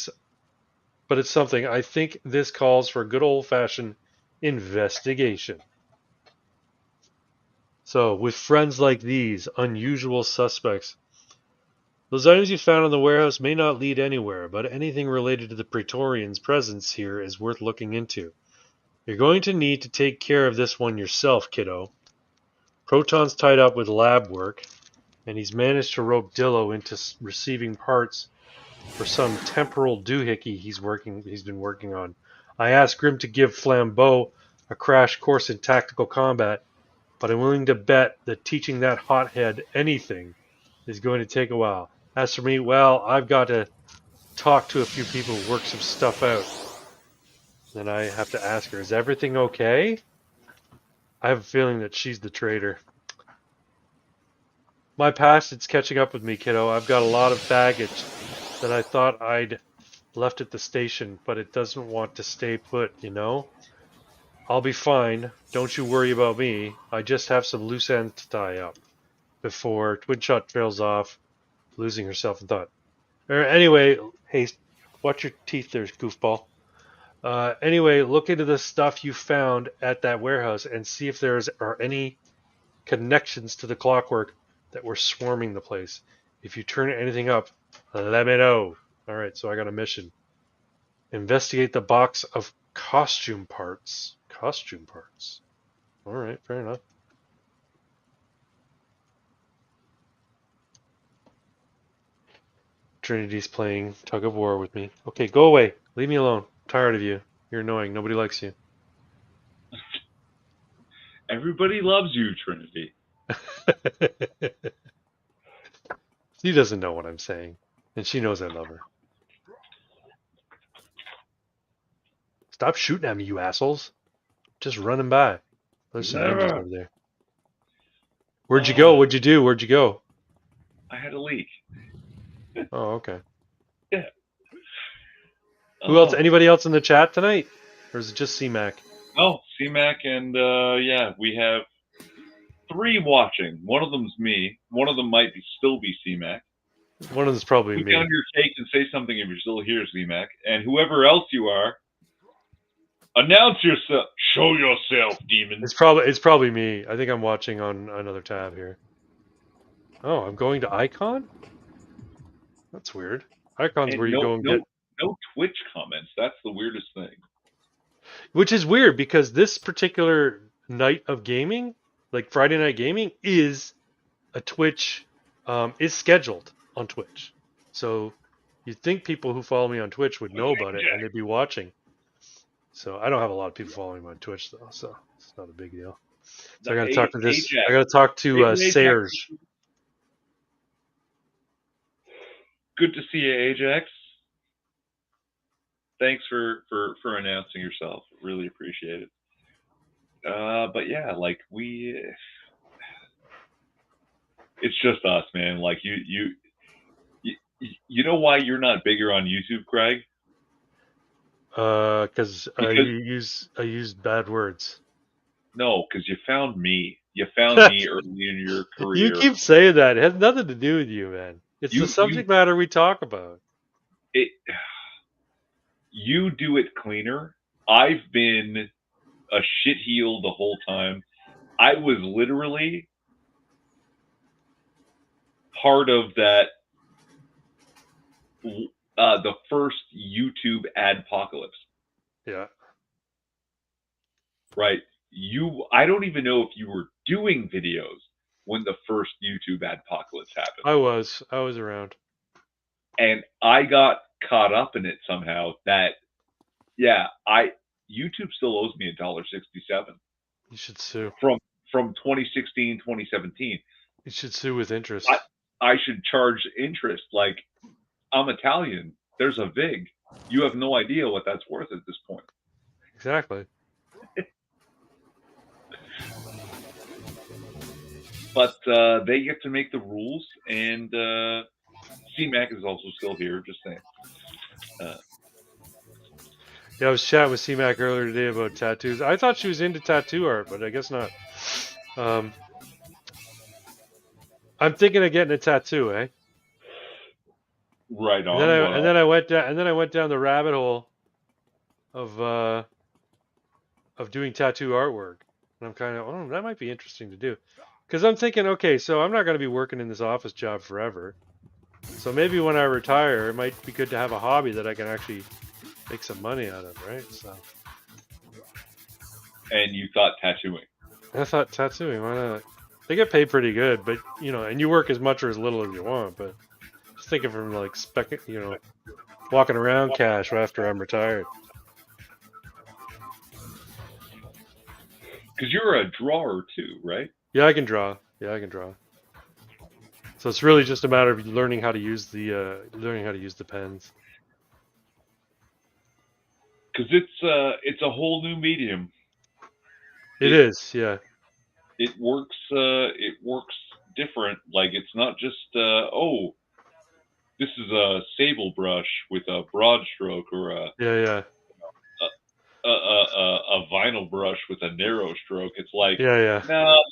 I think this calls for a good old-fashioned investigation. So, with friends like these, unusual suspects, those items you found in the warehouse may not lead anywhere, but anything related to the Praetorians' presence here is worth looking into. You're going to need to take care of this one yourself, kiddo. Proton's tied up with lab work, and he's managed to rope Dillo into receiving parts for some temporal doohickey he's been working on. I asked Grim to give Flambeau a crash course in tactical combat, but I'm willing to bet that teaching that hothead anything is going to take a while. As for me, well, I've got to talk to a few people, work some stuff out. Then I have to ask her, is everything okay? I have a feeling that she's the traitor. My past, it's catching up with me, kiddo. I've got a lot of baggage that I thought I'd left at the station, but it doesn't want to stay put, you know? I'll be fine. Don't you worry about me. I just have some loose ends to tie up before Twinshot trails off, losing herself in thought. Anyway, hey, watch your teeth there, goofball. Anyway, look into the stuff you found at that warehouse and see if there are any connections to the clockwork that were swarming the place. If you turn anything up, let me know. Alright, so I got a mission. Investigate the box of costume parts. Costume parts. Alright, fair enough. Trinity's playing tug of war with me. Okay, go away. Leave me alone. I'm tired of you. You're annoying. Nobody likes you. Everybody loves you, Trinity. She doesn't know what I'm saying. And she knows I love her. Stop shooting at me, you assholes. just running by. There's some engines Never. over there. Where'd you go? What'd you do? Where'd you go? I had a leak. Oh, okay. Yeah. Who else? Anybody else in the chat tonight? Or is it just CMAC? Oh, CMAC and yeah, we have 3 watching. One of them's me. One of them might still be CMAC. One of them's probably Put me. down your take and say something if you're still here, CMAC. And whoever else you are, announce yourself. Show yourself, demon. It's probably me. I think I'm watching on another tab here. Oh, I'm going to Icon? That's weird. Icon's And where you go and get... No Twitch comments. That's the weirdest thing. Which is weird because this particular night of gaming, like Friday night gaming, is a Twitch, is scheduled on Twitch. So you'd think people who follow me on Twitch would know about it and they'd be watching. So I don't have a lot of people following me on Twitch though, so it's not a big deal. So I got to talk to this. Ajax. I got to talk to Serge. Good to see you, Ajax. Thanks for announcing yourself. Really appreciate it. But yeah, like it's just us, man. Like you know why you're not bigger on YouTube, Craig? Because I used bad words. No, because you found me. You found me early in your career. You keep saying that. It has nothing to do with you, man. It's the subject matter we talk about. You do it cleaner. I've been a shitheel the whole time. I was literally part of that, the first YouTube adpocalypse. Yeah. Right. I don't even know if you were doing videos when the first YouTube adpocalypse happened. I was around. And I got caught up in it somehow that, yeah, YouTube still owes me $1.67. You should sue. From 2016, 2017. You should sue with interest. I should charge interest. Like, I'm Italian. There's a VIG. You have no idea what that's worth at this point. Exactly. But they get to make the rules, and CMAC is also still here, just saying. Yeah, I was chatting with CMAC earlier today about tattoos. I thought she was into tattoo art, but I guess not. I'm thinking of getting a tattoo, eh? Right on. And then I went down the rabbit hole of doing tattoo artwork. And I'm kind of, that might be interesting to do. Because I'm thinking, okay, so I'm not going to be working in this office job forever. So maybe when I retire, it might be good to have a hobby that I can actually make some money out of, right? So. And you thought tattooing? I thought tattooing. Why not? They get paid pretty good, but and you work as much or as little as you want. But just thinking from like walking around cash after I'm retired. Because you're a drawer too, right? Yeah, I can draw. So it's really just a matter of learning how to use the pens. Because it's a whole new medium. It is, yeah. It works different. Like, it's not just this is a sable brush with a broad stroke, or a vinyl brush with a narrow stroke. It's like, no,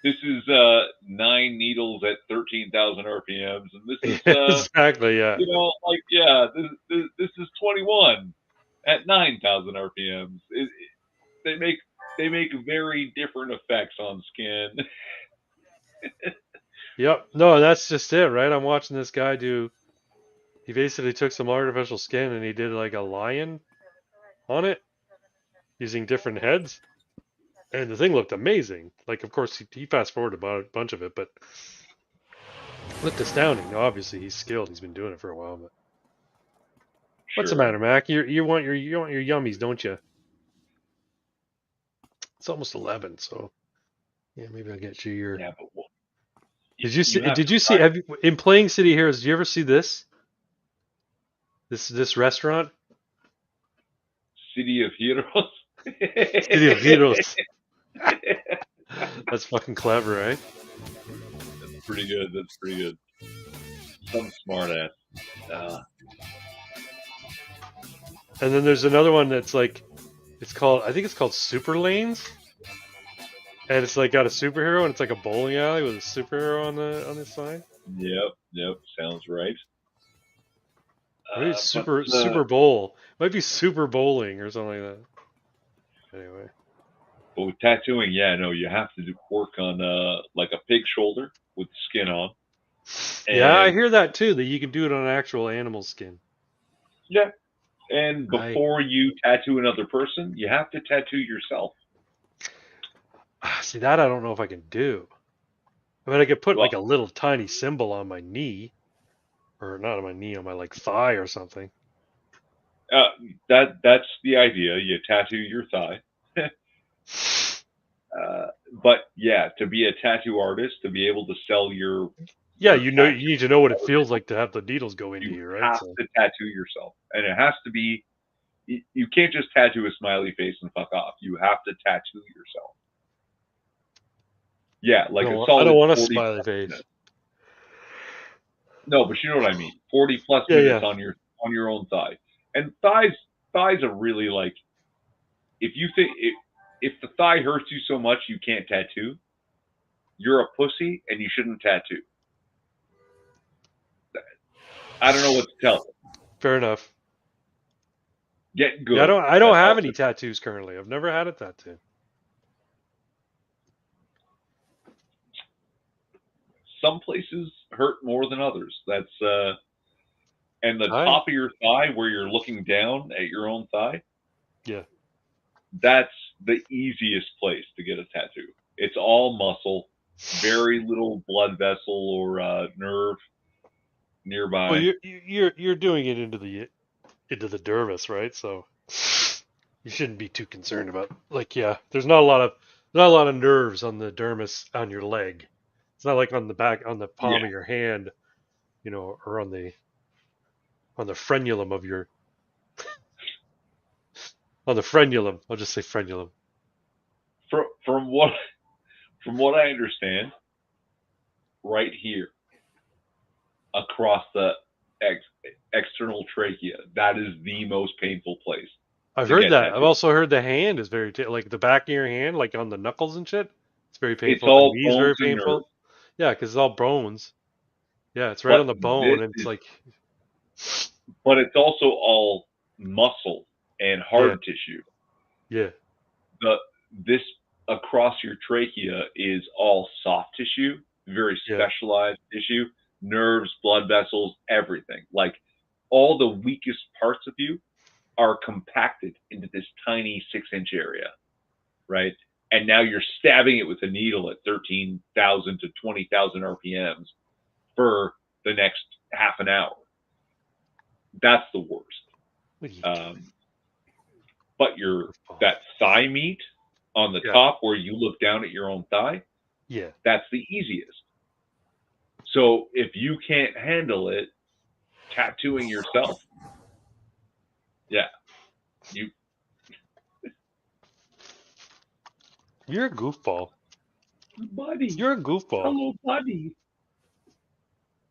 this is 9 needles at 13,000 RPMs, and this is exactly, yeah. This is 21 at 9,000 RPMs. They make very different effects on skin. Yep. No, that's just it, right? I'm watching this guy he basically took some artificial skin and he did like a lion on it using different heads. And the thing looked amazing. Like, of course, he fast forwarded about a bunch of it, but it looked astounding. Obviously, he's skilled. He's been doing it for a while. But sure. What's the matter, Mac? You want your yummies, don't you? It's almost 11, so yeah, maybe I'll get you your. Yeah, but Did you see? Have you, in Playing City Heroes? Did you ever see this? This restaurant? City of Heroes. Studio Heroes. That's fucking clever, right? Pretty good. That's pretty good. Some smart ass. And then there's another one that's like, I think it's called Super Lanes, and it's like got a superhero, and it's like a bowling alley with a superhero on the sign. Yep. Sounds right. Maybe it's Super Bowl. Might be Super Bowling or something like that. Anyway. But with tattooing, yeah, no, you have to work on like a pig shoulder with skin on. Yeah, I And hear that too. That you can do it on actual animal skin. yeah, and Right. before you tattoo another person, you have to tattoo yourself. See, that I don't know if I can do. I mean, I could put Well, like a little tiny symbol on my knee, or not on my knee, on my like thigh or something. that's the idea. You tattoo your thigh. But yeah, to be a tattoo artist, to be able to sell Yeah, your you tattoo, need to know what it feels like to have the needles go into you you, right? have So to tattoo yourself, and it has to be. You can't just tattoo a smiley face and fuck off. You have to tattoo yourself. Yeah, like a I don't solid want a 40 smiley plus face. minutes. No, but you know what I mean. 40 plus Yeah, minutes yeah. on your own thigh. And thighs are really like, if you think if the thigh hurts you so much you can't tattoo, you're a pussy and you shouldn't tattoo. I don't know what to tell you. Fair enough. Get Yeah, good. I don't That's have all. any tattoos currently. I've never had a tattoo. Some places hurt more than others. That's and the I top of your thigh where you're looking down at your own thigh, Yeah. that's the easiest place to get a tattoo. It's all muscle, very little blood vessel or nerve Well, nearby. you're doing it into the dermis, right? So you shouldn't be too concerned about like there's not a lot of nerves on the dermis on your leg. It's not like on the back on the Yeah, palm of your hand, or on the frenulum of your on the frenulum. I'll just say frenulum. from what I understand, right here across the external trachea, that is the most painful place I've to heard get that. I've tattooed. also heard the hand is like the back of your hand, like on the knuckles and shit. It's very It's painful. The all knee's bones very and nerve, painful. Yeah, because it's all bones. Yeah, it's right but on the bone, this and it's is like, but it's also all muscle and yeah, hard tissue. yeah, The this across your trachea is all soft tissue, very yeah, specialized tissue, nerves, blood vessels, everything. Like all the weakest parts of you are compacted into this tiny 6-inch area, right? And now you're stabbing it with a needle at 13,000 to 20,000 RPMs for the next half an hour. That's the worst. what are you Um, but goofball? that thigh meat on the Yeah, top where you look down at your own thigh, yeah. that's the easiest. So if you can't handle it, tattooing yourself, yeah, you You're a goofball. buddy, You're a goofball. hello buddy.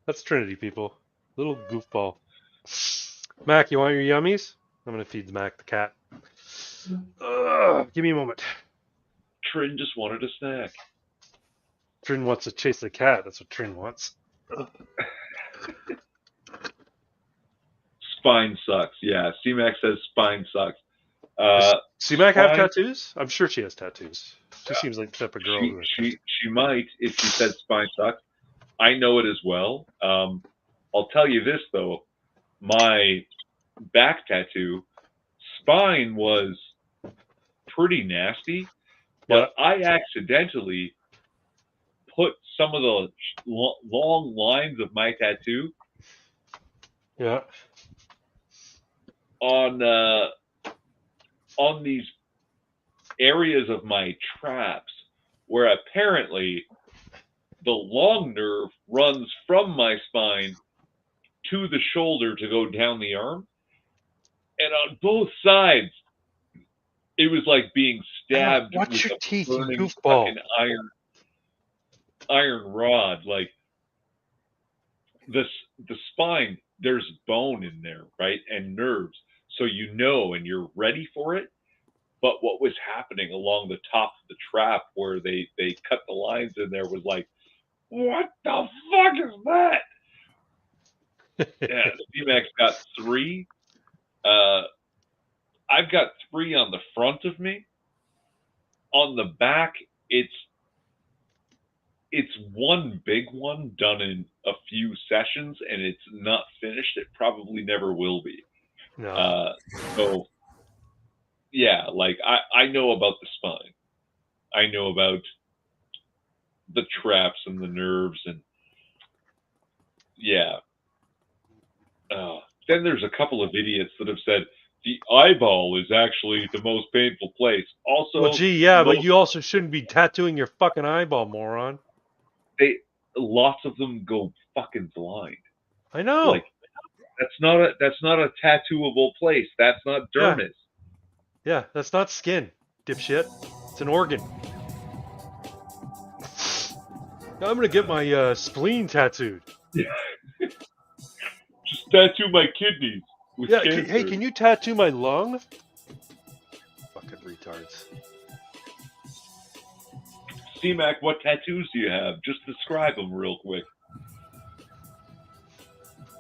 That's Trinity, people. Little goofball. Mac, you want your yummies? I'm gonna feed Mac the cat. Give me a moment. Trin just wanted a snack. Trin wants to chase the cat. That's what Trin wants. Spine sucks. Yeah, C-Mac says spine sucks. Does C-Mac have Spine. tattoos? I'm sure she has tattoos. She seems like the type of girl She who has she tattoos. she might if she said spine sucks. I know it as well. I'll tell you this though, my back tattoo spine was pretty nasty, Yeah, but I accidentally put some of the long lines of my tattoo yeah. on these areas of my traps where apparently the long nerve runs from my spine to the shoulder to go down the arm. And on both sides, It was like being stabbed Watch with your a teeth, you burning goofball. fucking iron rod. Like the spine, there's bone in there, right, and nerves, so you know, and you're ready for it. But what was happening along the top of the trap, where they cut the lines in there, was like, what the fuck is that? Yeah, C-Max got 3. I've got 3 on the front of me. On the back, it's one big one done in a few sessions, and it's not finished. It probably never will be. No. So yeah, like I know about the spine. I know about the traps and the nerves, and yeah. Then there's a couple of idiots that have said the eyeball is actually the most painful place. Also, Well, gee, yeah, but you also shouldn't be tattooing your fucking eyeball, moron. Lots of them go fucking blind. I know. Like that's not a tattooable place. That's not dermis. Yeah, that's not skin, dipshit. It's an organ. I'm gonna get my spleen tattooed. Yeah. Just tattoo my kidneys with cancer. Hey, can you tattoo my lung? Fucking retards. C-Mac, what tattoos do you have? Just describe them real quick.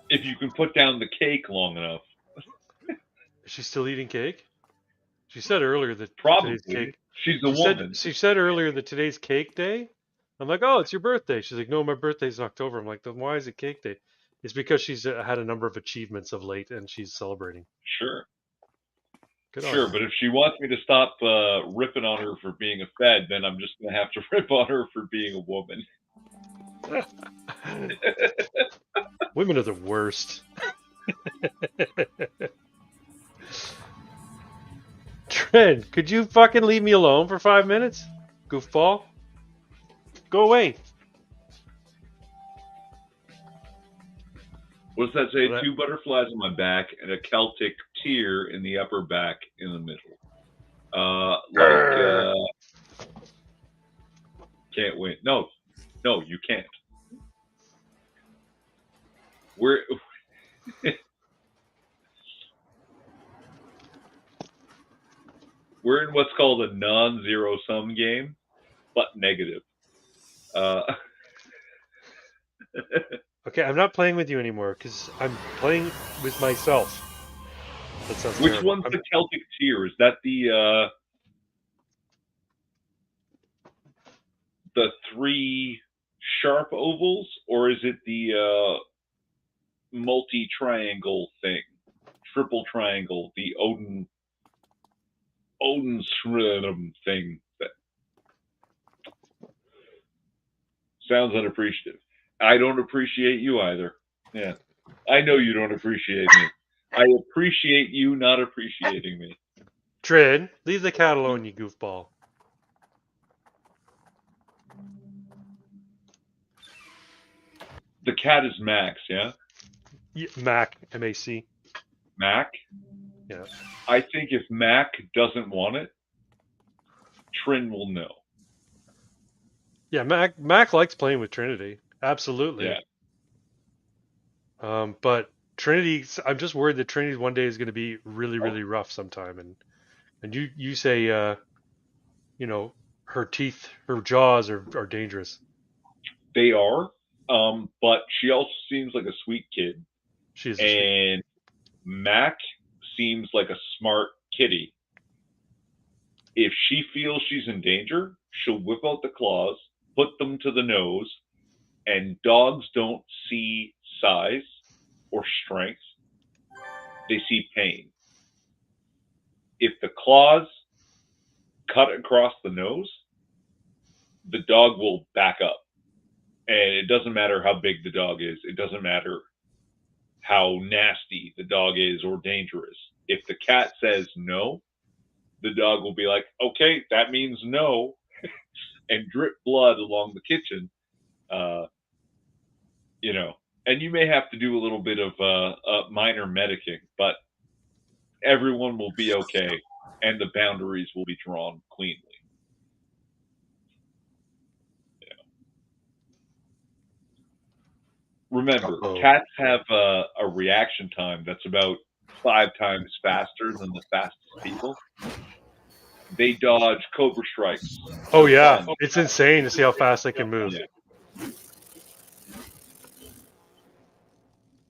If you can put down the cake long enough. Is she still eating cake? She said earlier that Probably. today's cake. She's a woman. She said earlier that today's cake day. I'm like, oh, it's your birthday. She's like, no, my birthday's in October. I'm like, then why is it cake day? It's because she's had a number of achievements of late and she's celebrating. Sure. Good on Sure, her. but if she wants me to stop ripping on her for being a fed, then I'm just going to have to rip on her for being a woman. Women are the worst. Trent, could you fucking leave me alone for 5 minutes? Goofball. Go away. What does that say? 2 butterflies on my back and a Celtic tear in the upper back in the middle. Can't win. No, you can't. We're in what's called a non-zero sum game, but negative. Okay, I'm not playing with you anymore because I'm playing with myself. That sounds Which terrible. one's the Celtic tear? Is that the 3 sharp ovals, or is it the multi-triangle thing, triple triangle, the Odin's thing? That sounds unappreciative. I don't appreciate you either. Yeah, I know you don't appreciate me. I appreciate you not appreciating me. Trin, leave the cat alone, you goofball. The cat is Max, yeah? Mac, M-A-C. Mac? Yeah. I think if Mac doesn't want it, Trin will know. Yeah, Mac likes playing with Trinity. Absolutely. Yeah. But Trinity, I'm just worried that Trinity one day is going to be really, really rough sometime. And you say, her teeth, her jaws are dangerous. They are, but she also seems like a sweet kid. She is. And Mac seems like a smart kitty. If she feels she's in danger, she'll whip out the claws, put them to the nose, and dogs don't see size or strength. They see pain. If the claws cut across the nose, the dog will back up. And it doesn't matter how big the dog is. It doesn't matter how nasty the dog is or dangerous. If the cat says no, the dog will be like, okay, that means no, and drip blood along the kitchen. And you may have to do a little bit of minor medicing, but everyone will be okay. and the boundaries will be drawn cleanly. Yeah. Remember, cats have a reaction time that's about 5 times faster than the fastest people. They dodge cobra strikes. Oh yeah, it's insane to see how fast they can move. Yeah.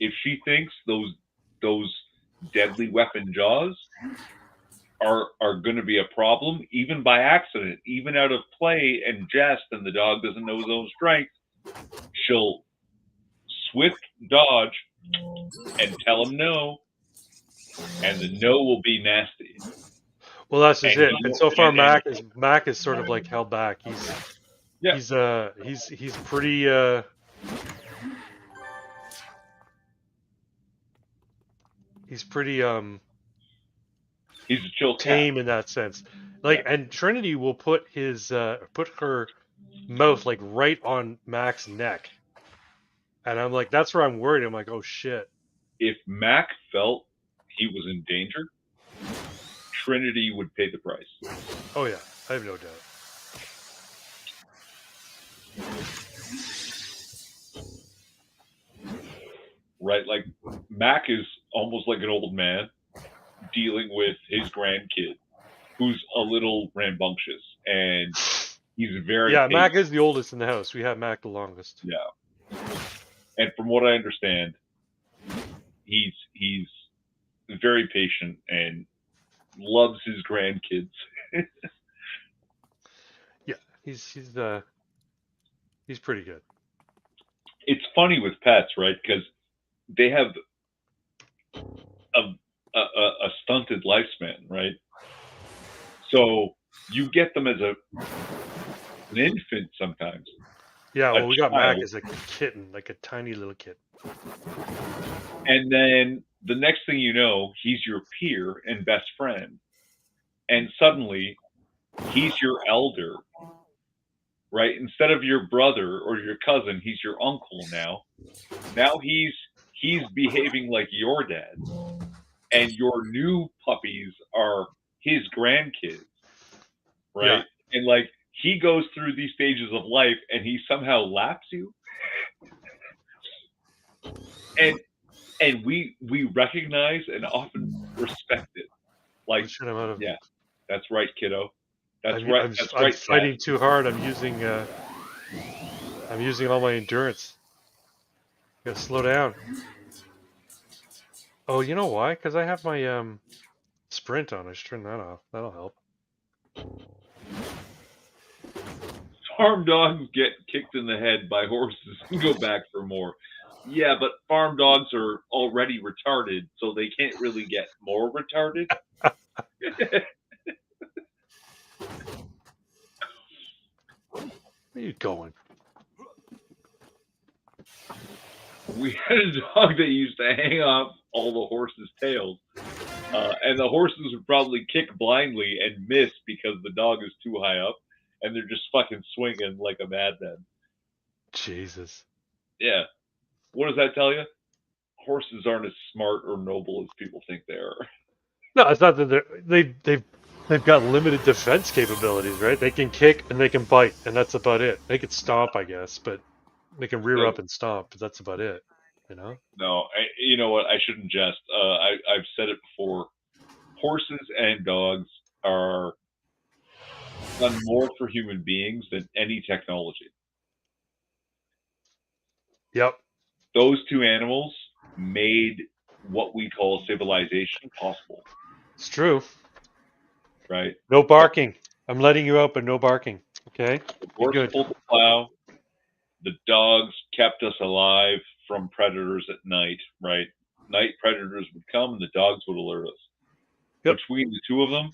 If she thinks those deadly weapon jaws are going to be a problem, even by accident, even out of play and jest, and the dog doesn't know his own strength, she'll swift dodge and tell him no, and the no will be nasty. Well, that's just it. And so far, Mac is sort of like held back. He's pretty he's a chill tame in that sense. Like, and Trinity will put her mouth like right on Mac's neck, and I'm like, that's where I'm worried. I'm like, oh shit. If Mac felt he was in danger, Trinity would pay the price. Oh yeah, I have no doubt. Right, like Mac is almost like an old man dealing with his grandkid, who's a little rambunctious, and he's very patient. Mac is the oldest in the house. We have Mac the longest. Yeah, and from what I understand, he's very patient and loves his grandkids. Yeah, he's pretty good. It's funny with pets, right? Because they have a stunted lifespan, right? So you get them as an infant sometimes. Yeah, well, we got Mac as a kitten, like a tiny little kitten. And then the next thing you know, he's your peer and best friend. And suddenly, he's your elder, right? Instead of your brother or your cousin, he's your uncle now. Now he's behaving like your dad. And your new puppies are his grandkids, right? Yeah. And like, he goes through these stages of life and he somehow laps you. And we recognize and often respect it. Like, yeah, that's right, kiddo. That's right. I'm fighting too hard. I'm using all my endurance. Gotta slow down. Oh, you know why? Because I have my sprint on. I should turn that off. That'll help. Farm dogs get kicked in the head by horses and go back for more. Yeah, but farm dogs are already retarded, so they can't really get more retarded. Where are you going? We had a dog that used to hang off all the horses' tails, and the horses would probably kick blindly and miss because the dog is too high up, and they're just fucking swinging like a madman. Jesus. Yeah. What does that tell you? Horses aren't as smart or noble as people think they are. No, it's not that they've got limited defense capabilities, right? They can kick and they can bite, and that's about it. They can stomp, I guess, but they can rear up and stomp, but that's about it. You know? No, you know what? I shouldn't jest. I've said it before. Horses and dogs are done more for human beings than any technology. Yep. Those two animals made what we call civilization possible. It's true. Right? No barking. I'm letting you out, but no barking. Okay? The horse pulled the plow. The dogs kept us alive from predators at night, right? Night predators would come and the dogs would alert us. Yep. Between the two of them,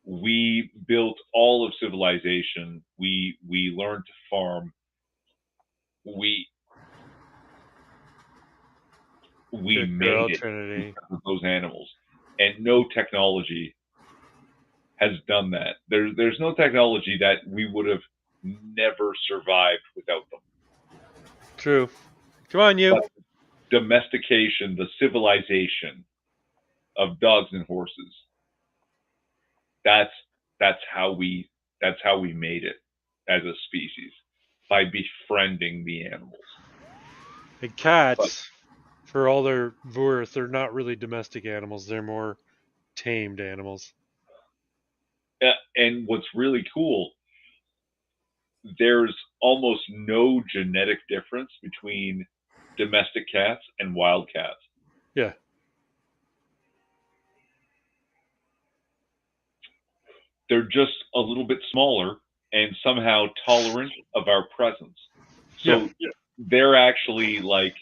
we built all of civilization. We learned to farm. We made it with those animals. And no technology has done that. There's no technology that we would have never survived without them. True. Come on, you. But domestication, the civilization of dogs and horses that's how we made it as a species, by befriending the animals. And cats, for all their worth, they're not really domestic animals. They're more tamed animals. And what's really cool, there's almost no genetic difference between domestic cats and wild cats. Yeah. They're just a little bit smaller and somehow tolerant of our presence. So they're actually like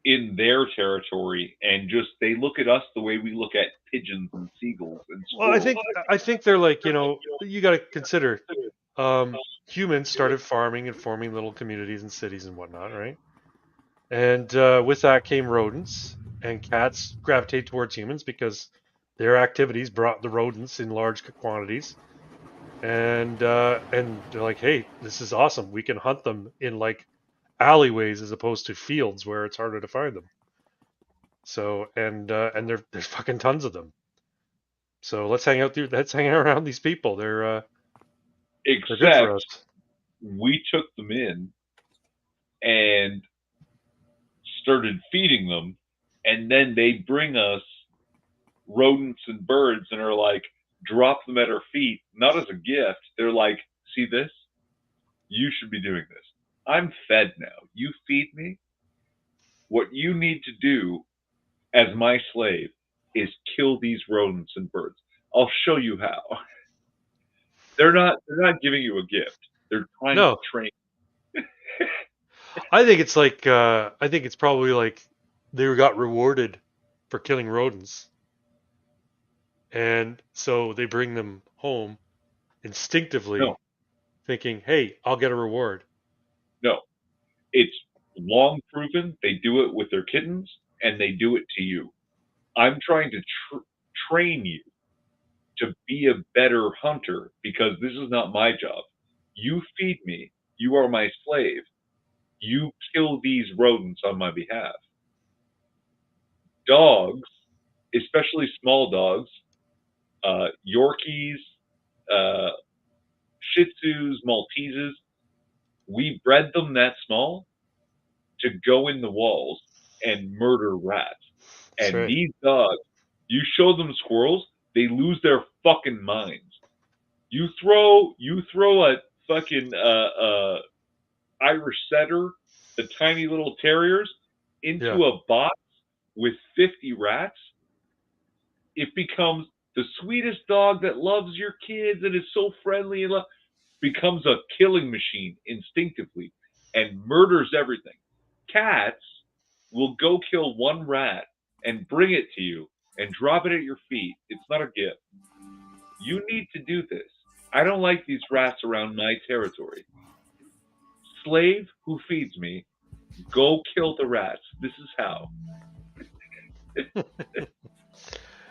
in their territory, and just they look at us the way we look at pigeons and seagulls and Well, squirrels. I think they're like, you got to consider humans started farming and forming little communities and cities and whatnot, right? And with that came rodents, and cats gravitate towards humans because their activities brought the rodents in large quantities. And they're like, hey, this is awesome. We can hunt them in like alleyways as opposed to fields where it's harder to find them. So and there's fucking tons of them. So let's hang out there. Let's hang out around these people. They're good for Except us. we took them in and started feeding them, and then they bring us rodents and birds and are like, drop them at our feet, not as a gift. They're like, see this? You should be doing this. I'm fed now. You feed me. What you need to do as my slave is kill these rodents and birds. I'll show you how. They're not giving you a gift. They're trying to train. I think it's like I think it's probably like they got rewarded for killing rodents. And so they bring them home instinctively thinking, "Hey, I'll get a reward." No. It's long proven they do it with their kittens, and they do it to you. I'm trying to train you to be a better hunter, because this is not my job. You feed me. You are my slave. You kill these rodents on my behalf. Dogs, especially small dogs, Yorkies, uh, Shih Tzus, Malteses, we bred them that small to go in the walls and murder rats. And these dogs, you show them squirrels, they lose their fucking minds. You throw a fucking Irish setter, the tiny little terriers, into a box with 50 rats, it becomes the sweetest dog that loves your kids and is so friendly and becomes a killing machine instinctively and murders everything. Cats will go kill one rat and bring it to you and drop it at your feet. It's not a gift. You need to do this. I don't like these rats around my territory. Slave who feeds me, go kill the rats. This is how.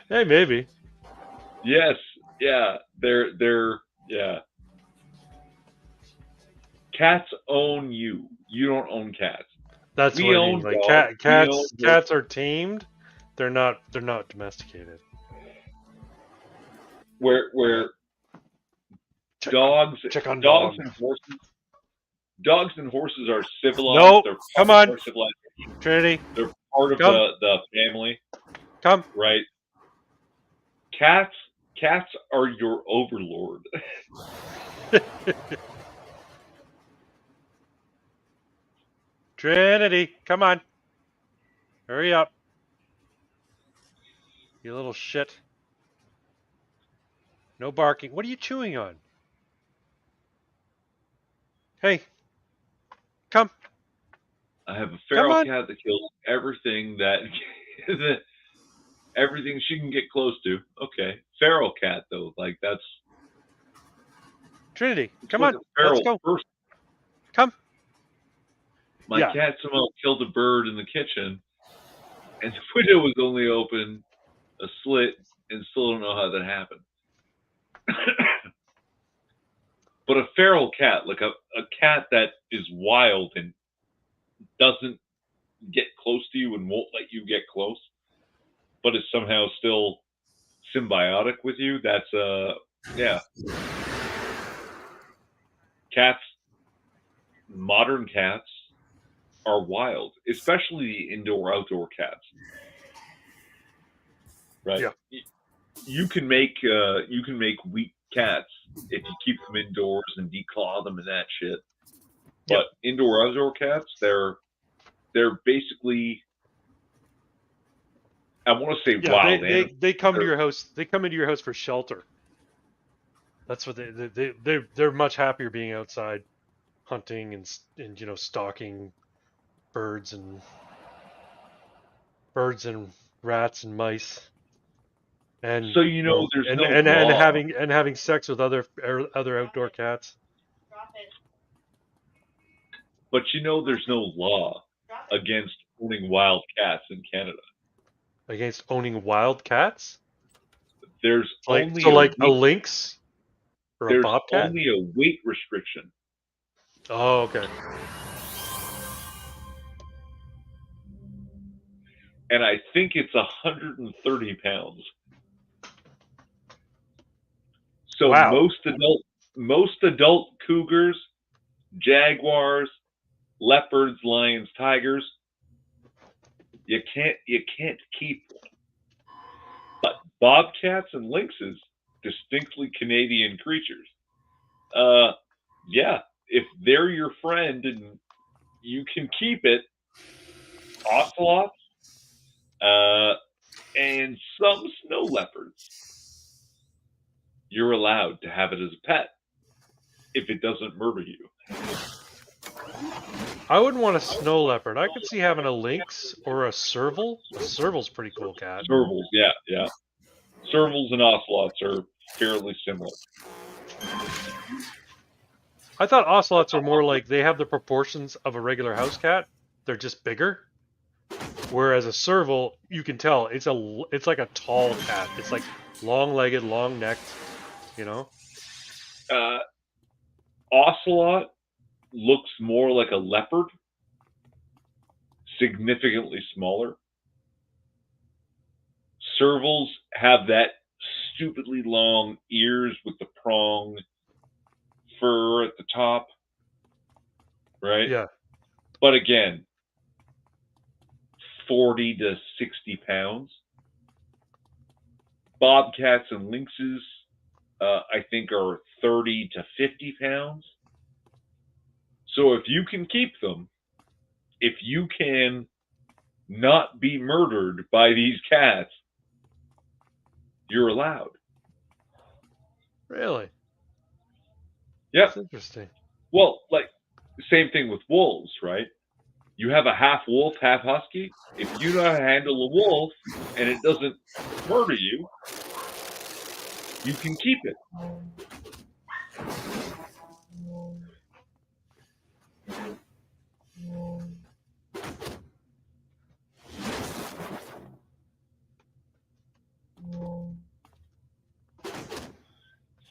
Hey, maybe. Yes. Yeah. They're yeah. Cats own you. You don't own cats. That's what I mean. Like cats are tamed. They're not domesticated. Where dogs and horses are civilized. No, come on, Trinity. They're part of the family. Come. Right. Cats are your overlord. Trinity, come on. Hurry up. You little shit. No barking. What are you chewing on? Hey. Come. I have a feral cat that kills everything everything she can get close to. Okay. Feral cat though, like that's Trinity, come on. Let's go. Person. Come. My cat somehow killed a bird in the kitchen, and the window was only open a slit, and still don't know how that happened. But a feral cat, like a cat that is wild and doesn't get close to you and won't let you get close, but is somehow still symbiotic with you, that's yeah. Cats, modern cats are wild, especially the indoor-outdoor cats. Right? Yeah. You can make weak cats if you keep them indoors and declaw them and that shit. But Yep. indoor-outdoor cats, they're basically, I want to say Yeah, wild animals. they come to your house. They come into your house for shelter. That's what they're much happier being outside, hunting and stalking birds and rats and mice, and So there's and no and, and law, having sex with other outdoor cats. but there's no law against owning wild cats in Canada. Against owning wild cats? There's Like only so, like a lynx or a there's bobcat? only a weight restriction. Oh, okay. And I think it's 130 pounds. So Wow. most adult cougars, jaguars, leopards, lions, tigers, you can't keep one. But bobcats and lynxes, distinctly Canadian creatures. Yeah, if they're your friend and you can keep it, ocelots, and some snow leopards, you're allowed to have it as a pet if it doesn't murder you. I wouldn't want a snow leopard. I could see having a lynx or a serval. A serval's a pretty cool cat. Servals, yeah. Servals and ocelots are fairly similar. I thought ocelots were more like they have the proportions of a regular house cat. They're just bigger. Whereas a serval, you can tell it's like a tall cat. It's like long-legged, long-necked. Ocelot looks more like a leopard, significantly smaller. Servals have that stupidly long ears with the prong fur at the top, right? Yeah. But again, 40 to 60 pounds. Bobcats and lynxes, I think, are 30 to 50 pounds. So if you can keep them, if you can not be murdered by these cats, you're allowed. Really? Yeah. That's interesting. Well, like, same thing with wolves, right? You have a half wolf, half husky. If you know how to handle a wolf and it doesn't murder you, you can keep it.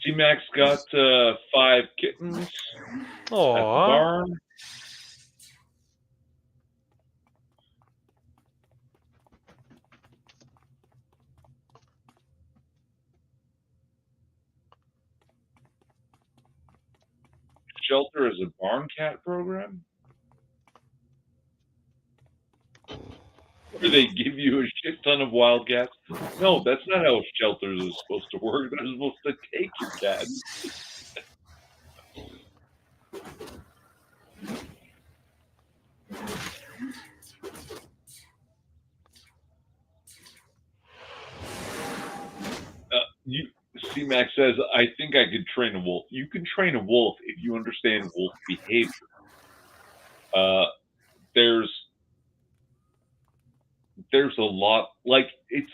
C-Max got 5 kittens at the barn. Shelter is a barn cat program? Where they give you a shit ton of wild cats? No, that's not how shelters are supposed to work. They're supposed to take your cats. C-Max says, I think I could train a wolf. You can train a wolf if you understand wolf behavior. There's a lot, like, it's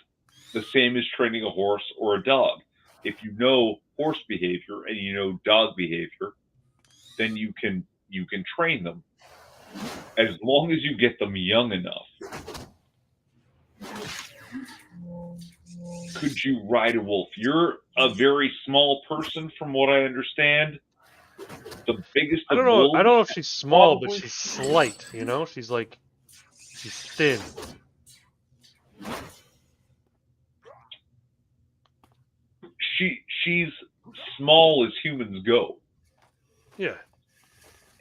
the same as training a horse or a dog. If you know horse behavior and you know dog behavior, then you can train them as long as you get them young enough. Could you ride a wolf? You're a very small person, from what I understand. The biggest. I don't know. Wolves, I don't know if she's small, probably. But she's slight. She's thin. she's small as humans go. Yeah.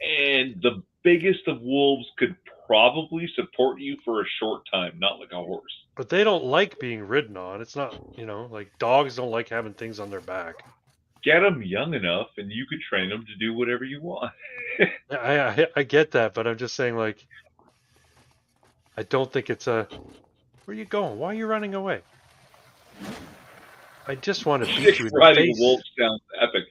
And the biggest of wolves could probably support you for a short time, not like a horse. But they don't like being ridden on. It's not, like dogs don't like having things on their back. Get them young enough, and you could train them to do whatever you want. I get that, but I'm just saying, like, I don't think it's a. Where are you going? Why are you running away? I just want to beat you in the Riding face. a wolf sounds epic.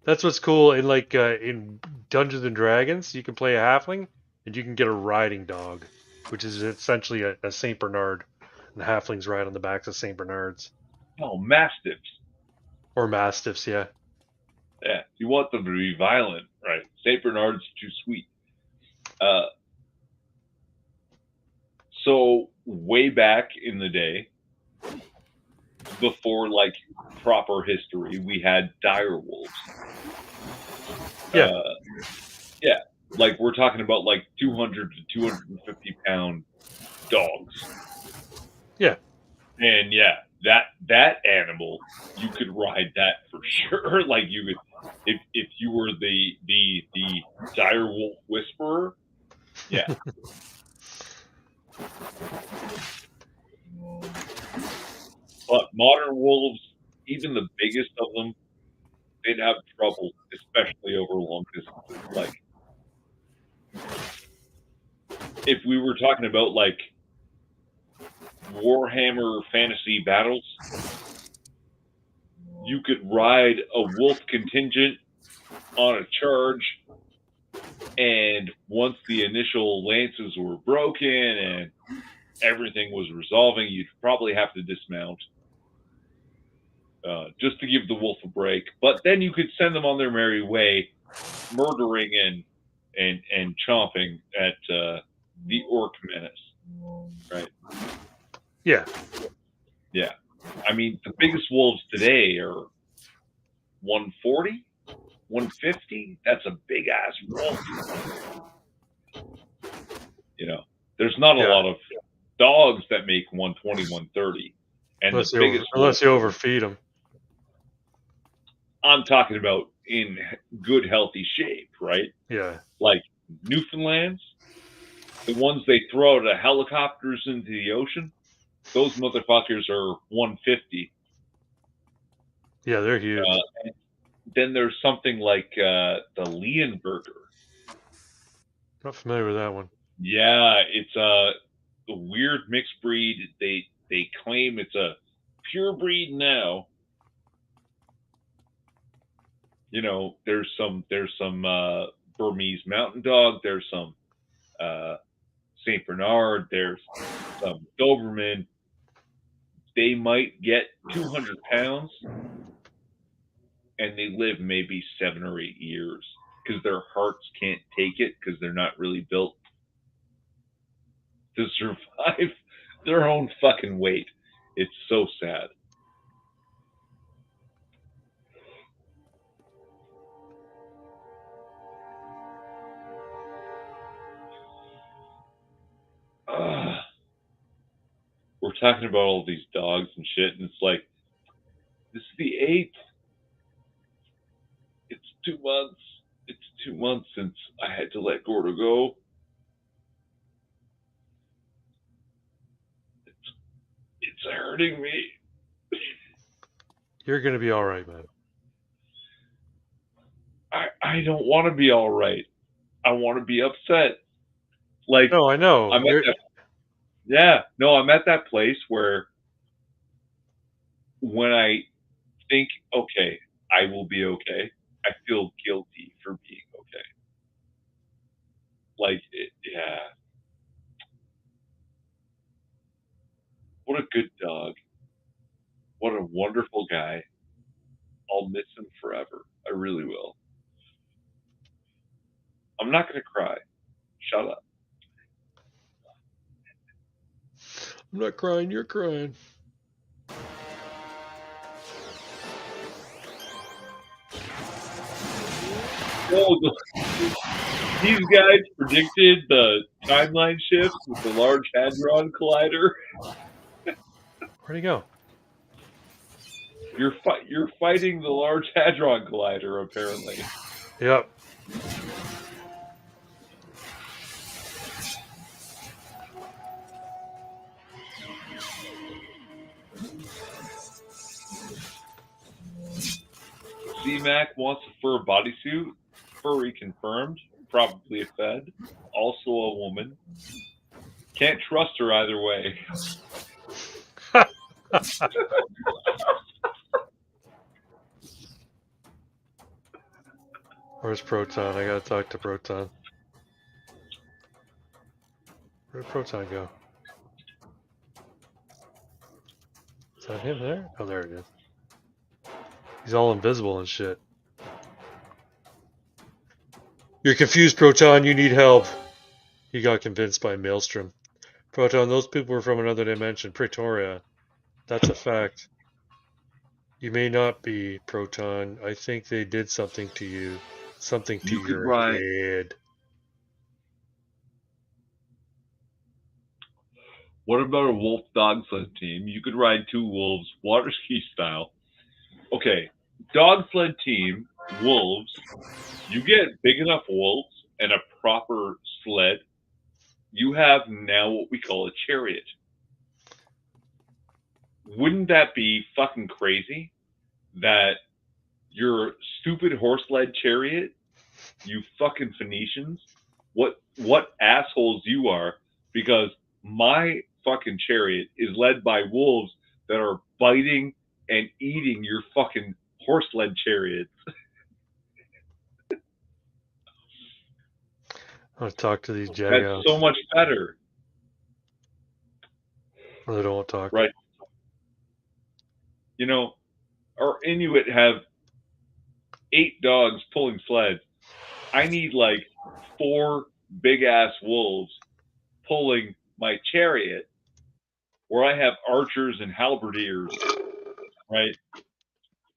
That's what's cool in in Dungeons and Dragons. You can play a halfling, and you can get a riding dog, which is essentially a Saint Bernard, and the halflings ride on the backs of Saint Bernards Oh, mastiffs. or mastiffs. Yeah. Yeah, you want them to be violent, right? Saint Bernard's too sweet. So way back in the day, before like proper history, we had dire wolves. Yeah. Yeah. Like we're talking about like 200 to 250 pound dogs. Yeah. And yeah, that animal, you could ride that for sure. Like you could, if you were the dire wolf whisperer, yeah. But modern wolves, even the biggest of them, they'd have trouble, especially over long distances. Like, if we were talking about like Warhammer fantasy battles, you could ride a wolf contingent on a charge, and once the initial lances were broken and everything was resolving, you'd probably have to dismount just to give the wolf a break. But then you could send them on their merry way, murdering and chomping at the orc menace. Right? Yeah. Yeah. I mean, the biggest wolves today are 140, 150. That's a big ass wolf. There's not a lot of dogs that make 120, 130. And unless you overfeed them. I'm talking about in good, healthy shape, right? Yeah. Like Newfoundlands, the ones they throw out of helicopters into the ocean, those motherfuckers are 150. Yeah, they're huge. Then there's something like the Leonberger. Not familiar with that one. Yeah, it's a weird mixed breed. They claim it's a pure breed now. There's some Burmese mountain dog. There's some Saint Bernard. There's some Doberman. They might get 200 pounds, and they live maybe 7 or 8 years because their hearts can't take it because they're not really built to survive their own fucking weight. It's so sad. We're talking about all these dogs and shit, and it's like, this is the 8th. It's 2 months. It's 2 months since I had to let Gordo go. It's hurting me. You're gonna be all right, man. I don't want to be all right. I want to be upset. Like, no, I know. I'm at that place where when I think, okay, I will be okay, I feel guilty for being okay. Like, yeah. What a good dog. What a wonderful guy. I'll miss him forever. I really will. I'm not going to cry. Shut up. I'm not crying, you're crying. These guys predicted the timeline shift with the Large Hadron Collider. Where'd he go? You're fighting the Large Hadron Collider, apparently. Yep. C-Mac wants a fur bodysuit. Furry confirmed. Probably a Fed. Also a woman. Can't trust her either way. Where's Proton? I gotta talk to Proton. Where'd Proton go? Is that him there? Oh, there it is. He's all invisible and shit. You're confused, Proton. You need help. He got convinced by Maelstrom. Proton, those people were from another dimension. Pretoria. That's a fact. You may not be, Proton. I think they did something to you. Something to You could your ride. head. What about a wolf dog sled team? You could ride 2 wolves, water ski style. Okay, dog sled team, wolves. You get big enough wolves and a proper sled. You have now what we call a chariot. Wouldn't that be fucking crazy? That your stupid horse led chariot, you fucking Phoenicians, what assholes you are, because my fucking chariot is led by wolves that are biting and eating your fucking horse led chariots. I want to talk to these That's Jagouts. so much better. Or they don't want to talk. Right. You know, our Inuit have 8 dogs pulling sleds. I need like 4 big ass wolves pulling my chariot, where I have archers and halberdiers, right?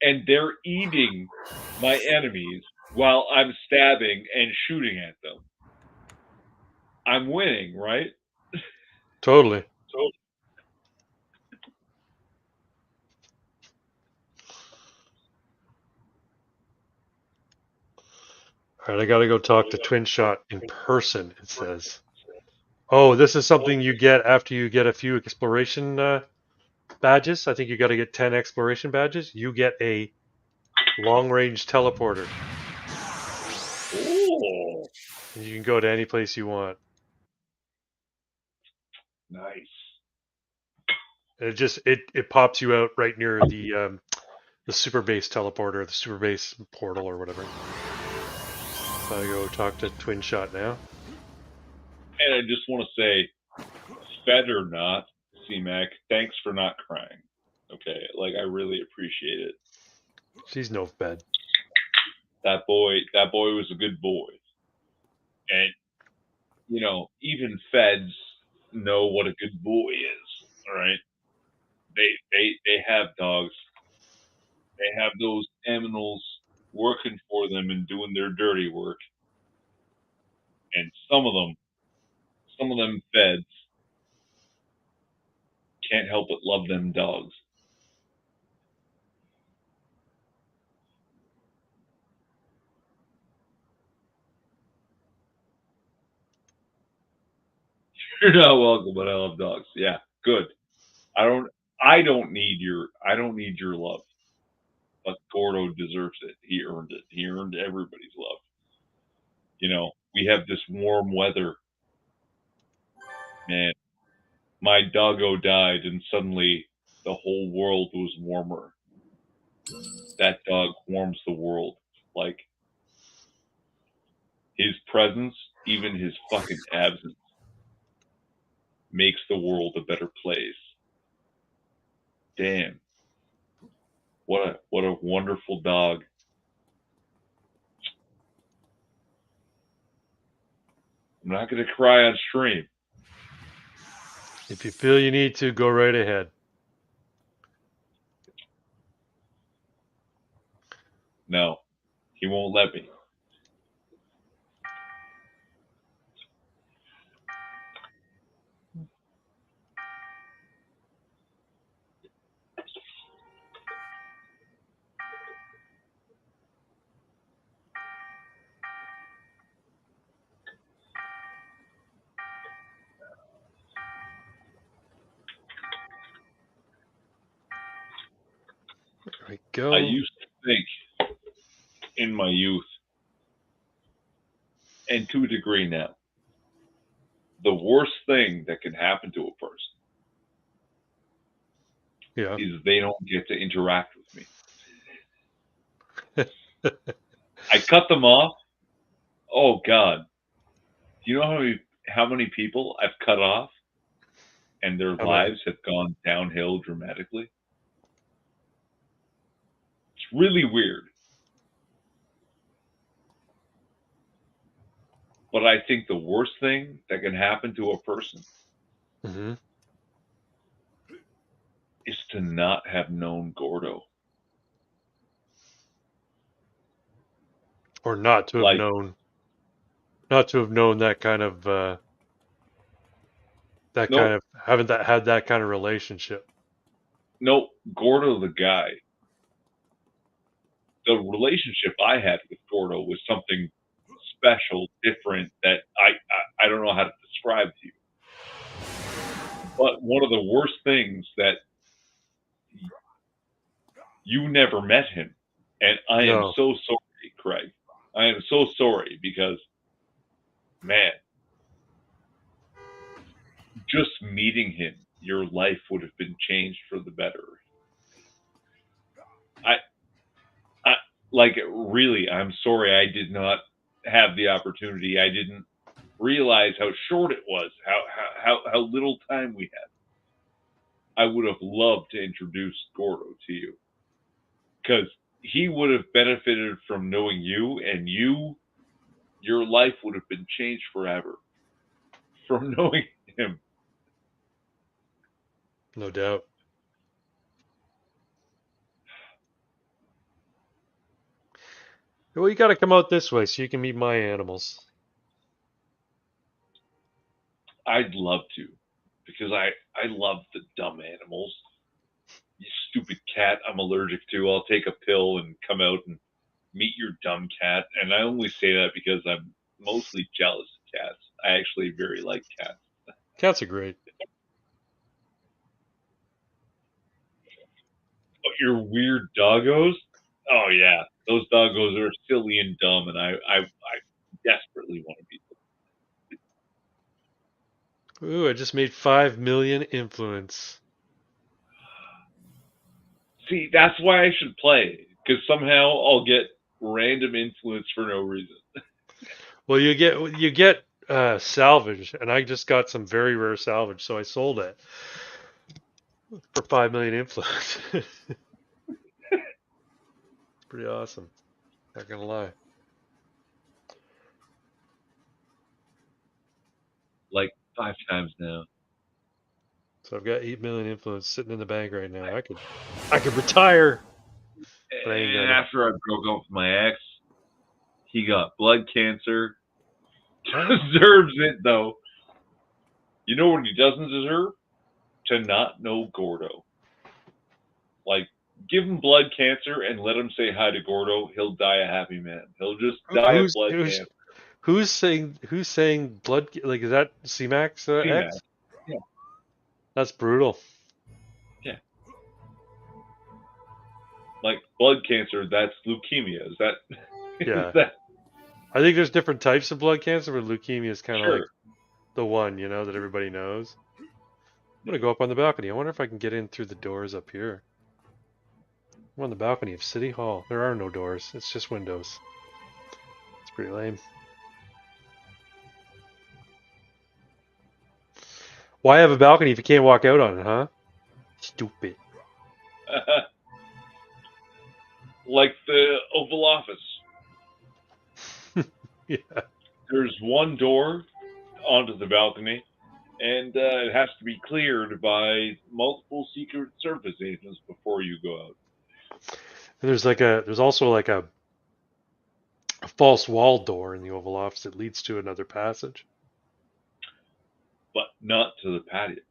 And they're eating my enemies while I'm stabbing and shooting at them. I'm winning, right? Totally. So Alright, I gotta go talk to Twin Shot in person, it says. Oh, this is something you get after you get a few exploration badges. I think you gotta get 10 exploration badges. You get a long-range teleporter. oh, And you can go to any place you want. nice. And it pops you out right near the super base teleporter, the super base portal or whatever. So I go talk to Twin Shot now. And I just want to say, fed or not, C-Mac, thanks for not crying. Okay, like I really appreciate it. She's no fed. That boy was a good boy. And you know, even feds know what a good boy is. All right, they have dogs. They have those aminals working for them and doing their dirty work. And some of them feds can't help but love them dogs. You're not welcome, but I love dogs. Yeah, good. I don't need your love. But Gordo deserves it. He earned it. He earned everybody's love. You know, we have this warm weather. Man, my doggo died and suddenly the whole world was warmer. That dog warms the world. Like his presence, even his fucking absence, makes the world a better place. Damn. What a wonderful dog. I'm not gonna cry on stream. If you feel you need to, go right ahead. No, he won't let me. There we I go. used to think in my youth, and to a degree now, the worst thing that can happen to a person Yeah. is they don't get to interact with me. I cut them off. Oh God, do you know how many people I've cut off and their How many? lives have gone downhill dramatically? It's really weird. But I think the worst thing that can happen to a person Hmm. is to not have known Gordo. Or not to have Like, known, not to have known that kind of, nope, haven't that had that kind of relationship. nope, Gordo the guy. The relationship I had with Gordo was something special, different that I don't know how to describe to you. But one of the worst things that you never met him, and I am No, so sorry, Craig. I am so sorry because, man, just meeting him, your life would have been changed for the better. I, I like really. I'm sorry. I did not have the opportunity. I didn't realize how short it was. How little time we had. I would have loved to introduce Gordo to you because he would have benefited from knowing you, and your life would have been changed forever from knowing him. no doubt. Well, you got to come out this way so you can meet my animals. I'd love to because I love the dumb animals. You stupid cat I'm allergic to. I'll take a pill and come out and meet your dumb cat. And I only say that because I'm mostly jealous of cats. I actually very like cats. Cats are great. But your weird doggos? Oh yeah, those doggos are silly and dumb, and I desperately want to be them. Ooh, I just made 5 million influence. See, that's why I should play because somehow I'll get random influence for no reason. Well, you get salvage, and I just got some very rare salvage, so I sold it for 5 million influence. It's pretty awesome. Not gonna lie. Like 5 times now. So I've got 8 million influence sitting in the bank right now. I could retire, but I ain't And gonna. after I broke up with my ex, he got blood cancer. What? Deserves it though. You know what he doesn't deserve? To not know Gordo. Like, give him blood cancer and let him say hi to Gordo. He'll die a happy man. He'll just die of Who's blood who's cancer. who's saying blood? Like, is that C-Max C-Mac. X? Yeah, That's brutal. yeah. Like blood cancer, that's leukemia. Is that is Yeah, that I think there's different types of blood cancer, but leukemia is kind of like sure? the one, that everybody knows. I'm gonna go up on the balcony. I wonder if I can get in through the doors up here. I'm on the balcony of City Hall. There are no doors. It's just windows. It's pretty lame. Why have a balcony if you can't walk out on it, huh? Stupid. Like the Oval Office. Yeah. There's one door onto the balcony, and it has to be cleared by multiple Secret Service agents before you go out. There's also like a false wall door in the Oval Office that leads to another passage. But not to the patio.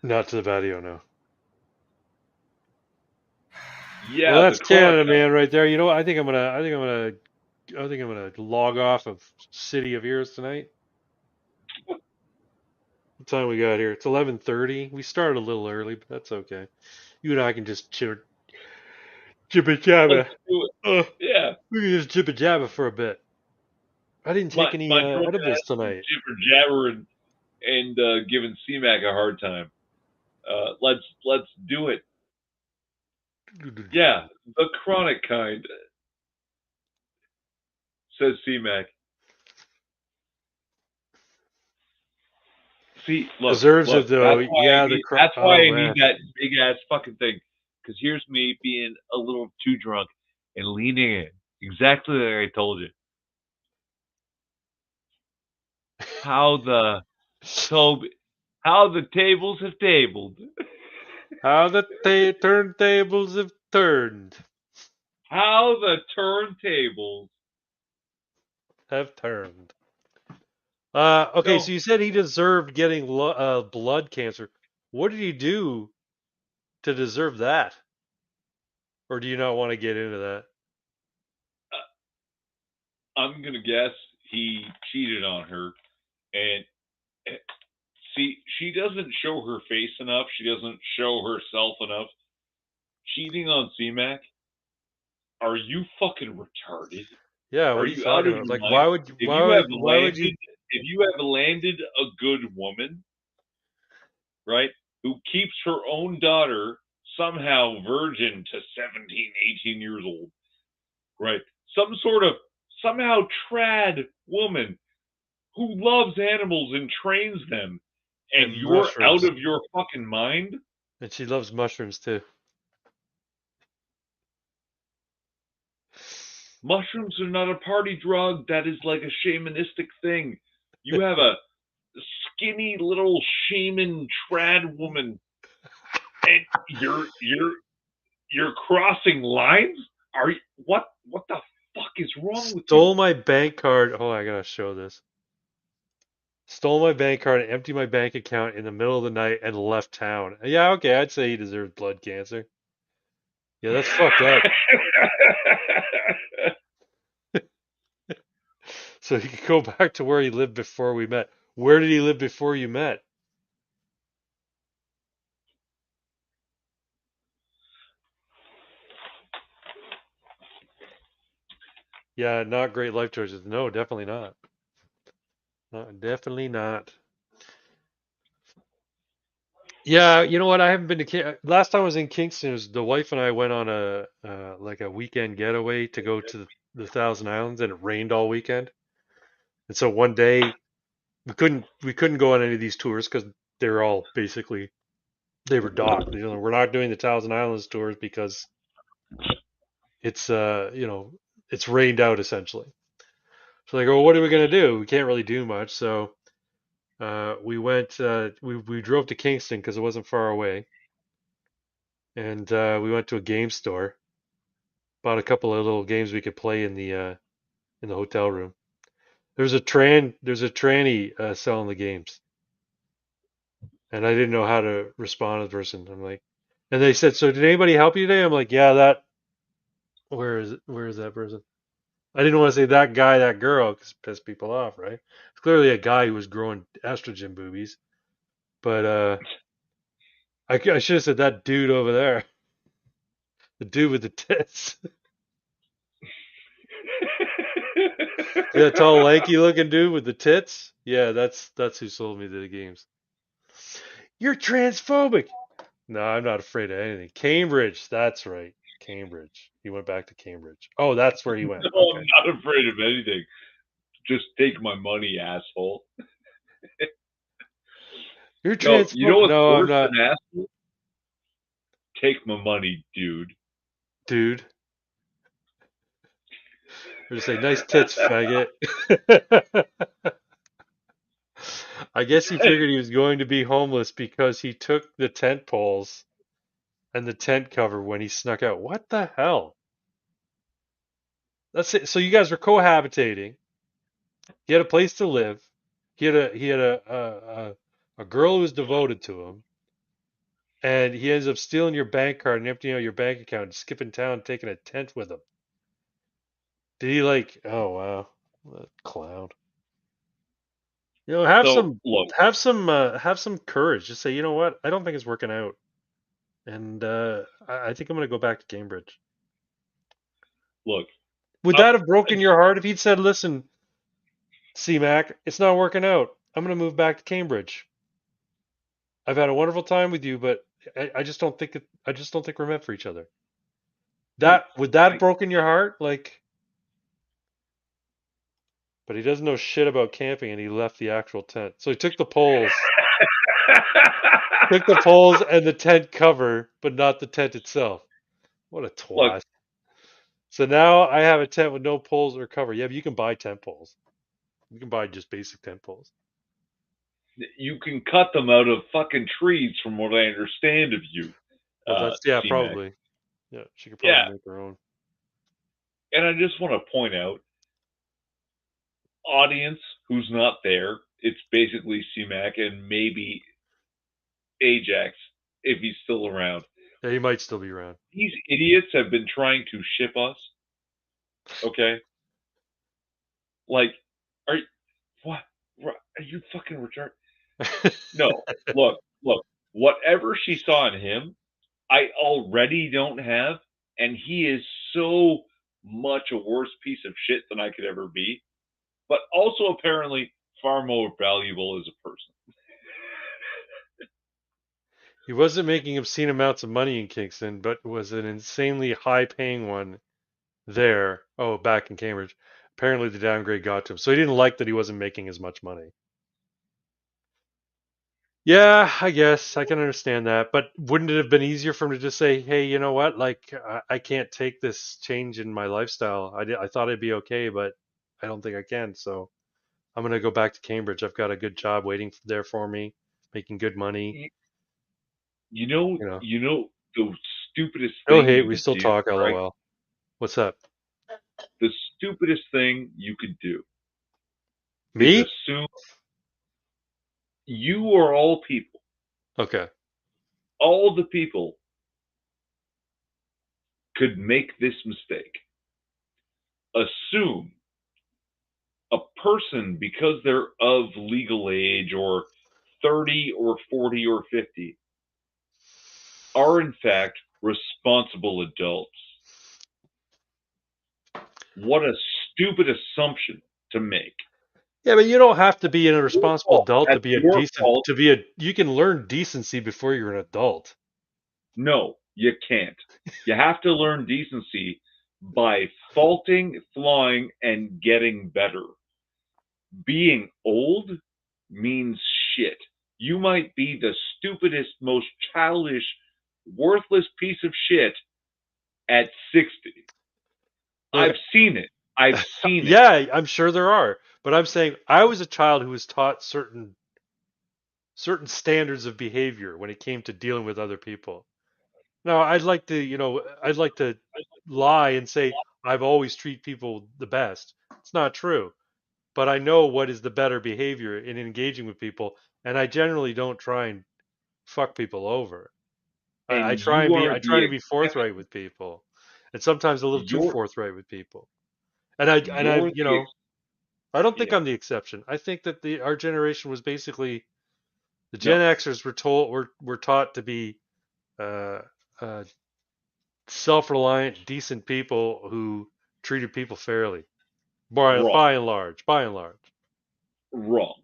Not to the patio, no. Well, Yeah, the that's clock. Canada, man, right there. You know what? I think I'm gonna log off of City of Ears tonight. What time we got here? It's 11:30. We started a little early, but that's okay. You and I can just Jibba Let's jabba. do it. Uh, Yeah. we can just jibba jabba for a bit. I didn't take any My drunken edibles ass is tonight. jibber jabbering and giving C-Mac a hard time. Let's do it. Yeah, the chronic kind, says C-Mac. See, look. Deserves it though. That's why I Yeah, need. That's why oh I need man. that big ass fucking thing. Because here's me being a little too drunk and leaning in, exactly like I told you. How the tables have tabled. How the turntables have turned. How the turntables Have turned. Okay, so no. you said he deserved getting blood cancer. What did he do to deserve that? Or do you not want to get into that? I'm gonna guess he cheated on her, and see, she doesn't show her face enough. She doesn't show herself enough. Cheating on C-Mac? Are you fucking retarded? Yeah, Are what are you you out talking of about? your Like, mind? why would you? If you have landed a good woman, right, who keeps her own daughter somehow virgin to 17, 18 years old, right? Some sort of somehow trad woman who loves animals and trains them, and And you're out mushrooms. of your fucking mind? And she loves mushrooms too. Mushrooms are not a party drug. That is like a shamanistic thing. You have a skinny little shaman trad woman, and you're crossing lines. Are you what the fuck is wrong with you? Stole my bank card. Oh, I gotta show this. Stole my bank card and emptied my bank account in the middle of the night and left town. Yeah, okay, I'd say he deserves blood cancer. Yeah, that's fucked up. So he could go back to where he lived before we met. Where did he live before you met? Yeah, not great life choices. No, definitely not. No, definitely not. Yeah, you know what? I haven't been to last time I was in Kingston. It was the wife and I went on a like a weekend getaway to go to the Thousand Islands, and it rained all weekend. And so one day we couldn't go on any of these tours because they were all basically they were docked. You know, we're not doing the Thousand Islands tours because it's it's rained out essentially. So they go, well, what are we gonna do? We can't really do much. So we went. We drove to Kingston because it wasn't far away, and we went to a game store. Bought a couple of little games we could play in the hotel room. There's a tranny selling the games, and I didn't know how to respond to the person. I'm like, and they said, so did anybody help you today? I'm like, yeah, that. Where is that person? I didn't want to say that guy, that girl, because it pissed people off, right? It's clearly a guy who was growing estrogen boobies, but I should have said that dude over there, the dude with the tits. That tall, lanky looking dude with the tits? Yeah, that's who sold me the games. You're transphobic. No, I'm not afraid of anything. Cambridge, that's right. Cambridge. He went back to Cambridge. Oh, that's where he went. No, Okay. I'm not afraid of anything. Just take my money, asshole. You're No, you know transphobic. what's No, I'm worse not, than asshole? Take my money, dude. dude. Or just say, nice tits, faggot. I guess he Hey, figured he was going to be homeless because he took the tent poles and the tent cover when he snuck out. What the hell? That's it. So you guys were cohabitating. He had a place to live. He had a girl who was devoted to him, and he ends up stealing your bank card and emptying out your bank account, skipping town, taking a tent with him. Did he like? Oh wow, what a clown. You know, so look, have some courage. Just say, you know what? I don't think it's working out, and I think I'm gonna go back to Cambridge. look. Would that have broken your heart if he'd said, "Listen, C-Mac, it's not working out. I'm going to move back to Cambridge. I've had a wonderful time with you, but I just don't think I just don't think we're meant for each other." Would that have broken your heart? Like, but he doesn't know shit about camping, and he left the actual tent. So he took the poles, and the tent cover, but not the tent itself. What a Look, twat! So now I have a tent with no poles or cover. Yeah, but you can buy tent poles. You can buy just basic tent poles. you can cut them out of fucking trees, from what I understand of you. Well, that's C-Mac. probably. Yeah, she could Yeah, probably make her own. and I just want to point out, audience who's not there, it's basically C-Mac and maybe Ajax, if he's still around. Yeah, he might still be around. These idiots have been trying to ship us. Okay? Like, are you, what? Are you fucking retarded? No. Look. Whatever she saw in him, I already don't have, and he is so much a worse piece of shit than I could ever be, but also apparently far more valuable as a person. He wasn't making obscene amounts of money in Kingston, but was an insanely high-paying one there. Oh, back in Cambridge. Apparently, the downgrade got to him, so he didn't like that he wasn't making as much money. Yeah, I guess I can understand that, but wouldn't it have been easier for him to just say, "Hey, you know what? Like, I can't take this change in my lifestyle. I thought I'd be okay, but I don't think I can. So I'm gonna go back to Cambridge. I've got a good job waiting there for me, making good money. You know, You know, the stupidest no thing hate. you We could still do, talk. right? LOL. What's up? The stupidest thing you could do is Me? assume you are all people. Okay. All the people could make this mistake. Assume a person, because they're of legal age or 30 or 40 or 50, are in fact responsible adults. What a stupid assumption to make. Yeah, but you don't have to be a responsible adult to That's be a your decent. fault. To be a. You can learn decency before you're an adult. No, you can't. You have to learn decency by faulting, flying, and getting better. Being old means shit. You might be the stupidest, most childish, worthless piece of shit at 60. Look, I've seen it. I've seen it. yeah, I'm sure there are, but I'm saying I was a child who was taught certain standards of behavior when it came to dealing with other people. Now, I'd like to lie and say I've always treat people the best. It's not true, but I know what is the better behavior in engaging with people, and I generally don't try and fuck people over. And you I are try the to be forthright exception. with people, and sometimes a little too You're forthright with people. you're the I don't think yeah. I'm the exception. I think that the our generation was basically the No, Gen Xers were taught to be uh, uh, self-reliant, decent people who treated people fairly. wrong. By and large, by and large. Wrong.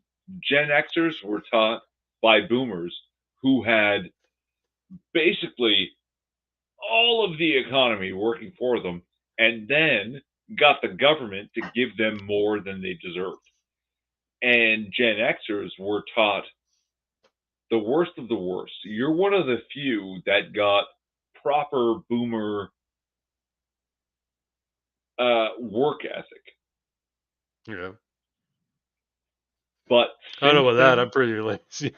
Gen Xers were taught by boomers who had basically all of the economy working for them, and then got the government to give them more than they deserved. And Gen Xers were taught the worst of the worst. You're one of the few that got proper boomer work ethic. Yeah, But I don't know since about that. then, I'm pretty lazy.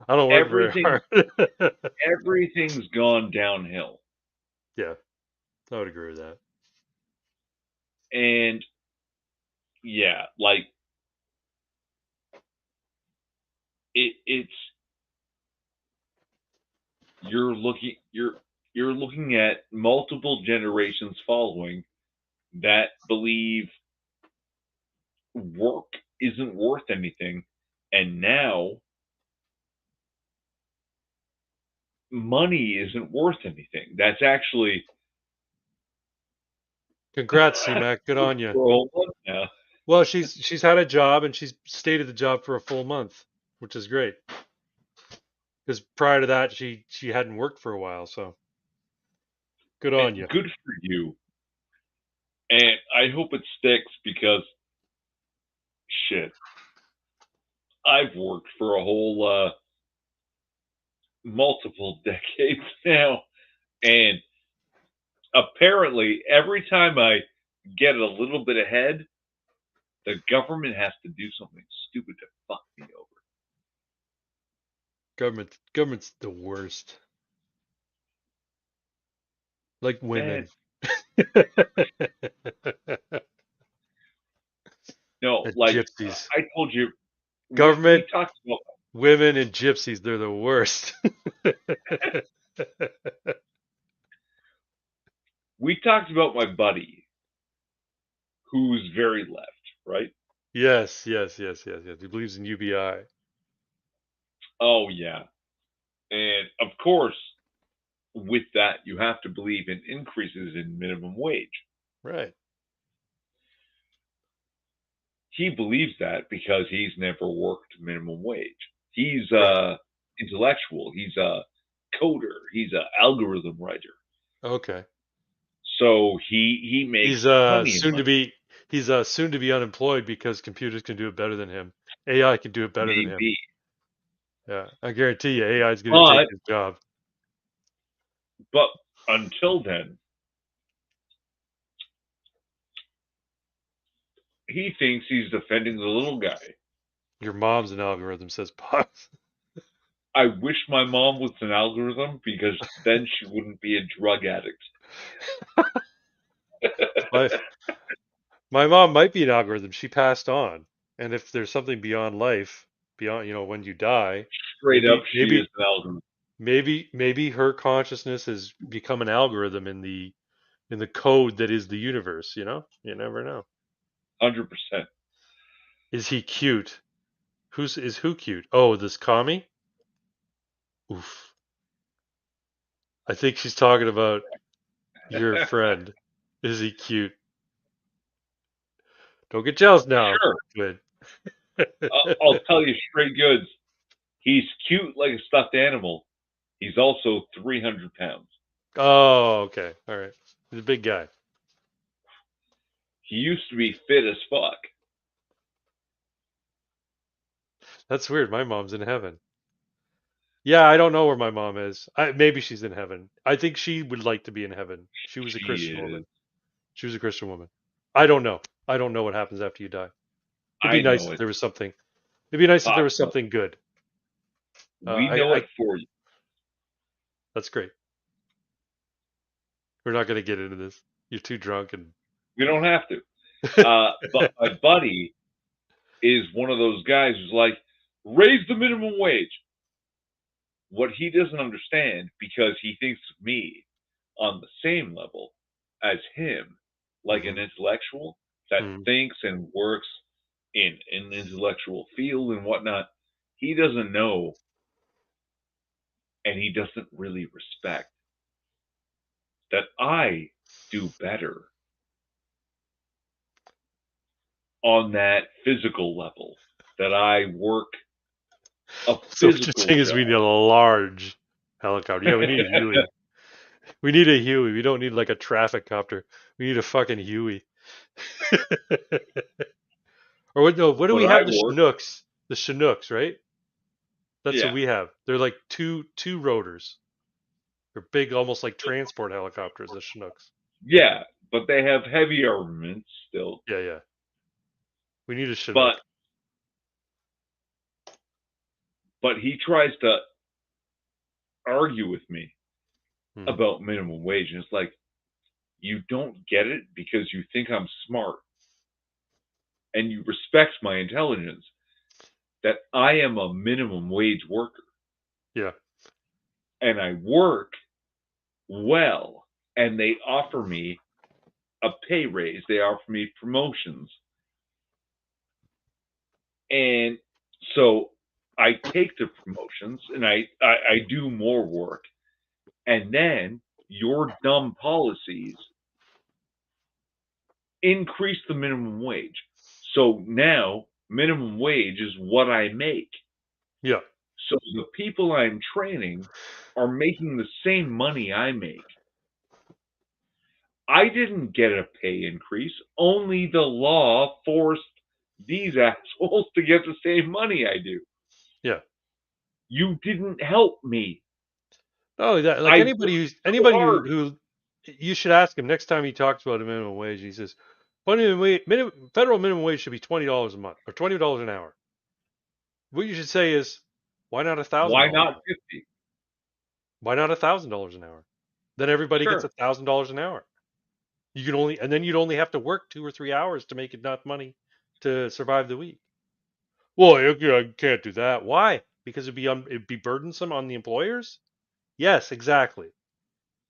I don't work very everything hard. everything's gone downhill. Yeah, I would agree with that. And yeah, like it's you're looking at multiple generations following that believe work isn't worth anything, and now money isn't worth anything. That's actually Congrats, C-Mac. Good on you. For a whole month now. Well, she's had a job and she's stayed at the job for a full month, which is great. Because prior to that, she hadn't worked for a while. So good on you. Good for you. And I hope it sticks because shit, I've worked for a whole multiple decades now, and apparently every time I get a little bit ahead, the government has to do something stupid to fuck me over. Government's the worst. Like women. No, And like gypsies. I told you, Government, we talked about women, and gypsies, they're the worst. we talked about my buddy who's very left, right? Yes. He believes in UBI. Oh yeah. And of course, with that, you have to believe in increases in minimum wage. Right. He believes that because he's never worked minimum wage. He's Right. intellectual. He's a coder. He's an algorithm writer. Okay. So he makes He's plenty of soon to money. be unemployed because computers can do it better than him. AI can do it better than him. Maybe. Yeah, I guarantee you, AI is going to take his job. But until then, he thinks he's defending the little guy. Your mom's an algorithm, says Pops. I wish my mom was an algorithm because then she wouldn't be a drug addict. My mom might be an algorithm. She passed on, and if there's something beyond life, beyond when you die, Straight up, she is an algorithm. maybe her consciousness has become an algorithm in the code that is the universe. You never know. 100%. Is he cute? Who cute? Oh, this commie? Oof. I think she's talking about your friend. Is he cute? Don't get jealous now. Sure. Good. I'll tell you straight goods. He's cute like a stuffed animal. He's also 300 pounds. Oh, okay. All right. He's a big guy. He used to be fit as fuck. That's weird. My mom's in heaven. Yeah, I don't know where my mom is. Maybe she's in heaven. I think she would like to be in heaven. She was a Christian woman. She was a Christian woman. I don't know. I don't know what happens after you die. It'd be nice if there was something. It'd be nice if there was something good. We know it for you. That's great. We're not going to get into this. You're too drunk, and we don't have to. But my buddy is one of those guys who's like, raise the minimum wage. What he doesn't understand, because he thinks of me on the same level as him, like an intellectual that thinks and works in an intellectual field and whatnot, he doesn't know, and he doesn't really respect that I do better on that physical level, that I work a physical so what you're saying is we need a large helicopter. Yeah, we need a Huey. We need a Huey. We don't need like a traffic copter. We need a fucking Huey. Or what? No, what do we have? The Chinooks. The Chinooks, right? That's what we have. They're like two rotors. They're big, almost like transport helicopters. The Chinooks. Yeah, but they have heavy armaments still. Yeah. We need a Chinook. But he tries to argue with me about minimum wage, and it's like, you don't get it because you think I'm smart and you respect my intelligence, that I am a minimum wage worker. Yeah. And I work well, and they offer me a pay raise. They offer me promotions. And so I take the promotions and I do more work. And then your dumb policies increase the minimum wage. So now minimum wage is what I make. Yeah. So the people I'm training are making the same money I make. I didn't get a pay increase. Only the law forced these assholes to get the same money I do. Yeah. You didn't help me. Oh, that, like I anybody worked who's so anybody hard. who you should ask him next time he talks about a minimum wage. He says, federal minimum wage should be $20 a month or $20 an hour." What you should say is, "Why not Why $1,000 an not hour? 50? Why not $1,000 an hour? Then everybody gets Sure. $1,000 an hour. You can only, and then you'd only have to work 2 or 3 hours to make enough money to survive the week." Well, I can't do that. Why? Because it'd be burdensome on the employers. Yes, exactly.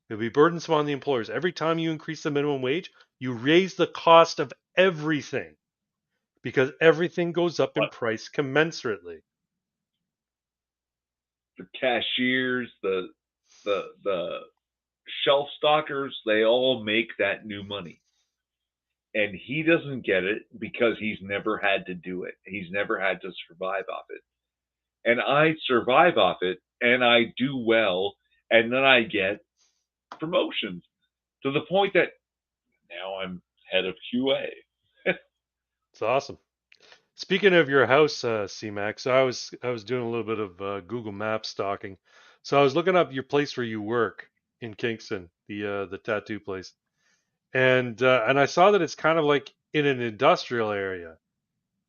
It'll be burdensome on the employers. Every time you increase the minimum wage, you raise the cost of everything because everything goes up in But price commensurately. the cashiers, the shelf stockers, they all make that new money. And he doesn't get it because he's never had to do it. He's never had to survive off it. And I survive off it and I do well. And then I get promotions to the point that now I'm head of QA. It's awesome. Speaking of your house, CMAX, so I was doing a little bit of Google Maps stalking. So I was looking up your place where you work in Kingston, the tattoo place, and I saw that it's kind of like in an industrial area.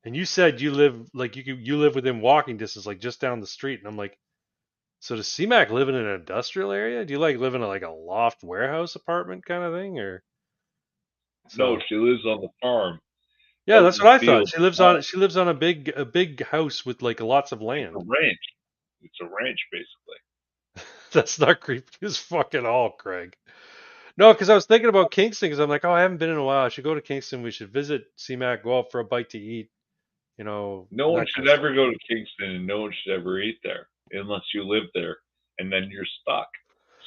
And you said you live like you live within walking distance, like just down the street. And I'm like, so does CMAC live in an industrial area? Do you like live in like a loft warehouse apartment kind of thing, or No, so? she lives on the farm Yeah, out that's in what the I thought. field. She lives on a big house with like lots of It's a land. ranch. It's a ranch, basically. That's not creepy as fucking all, Craig. No, because I was thinking about Kingston because I'm like, oh, I haven't been in a while. I should go to Kingston. We should visit CMAC, go out for a bite to eat, No one that kind should of stuff. ever go to Kingston and no one should ever eat there unless you live there and then you're stuck.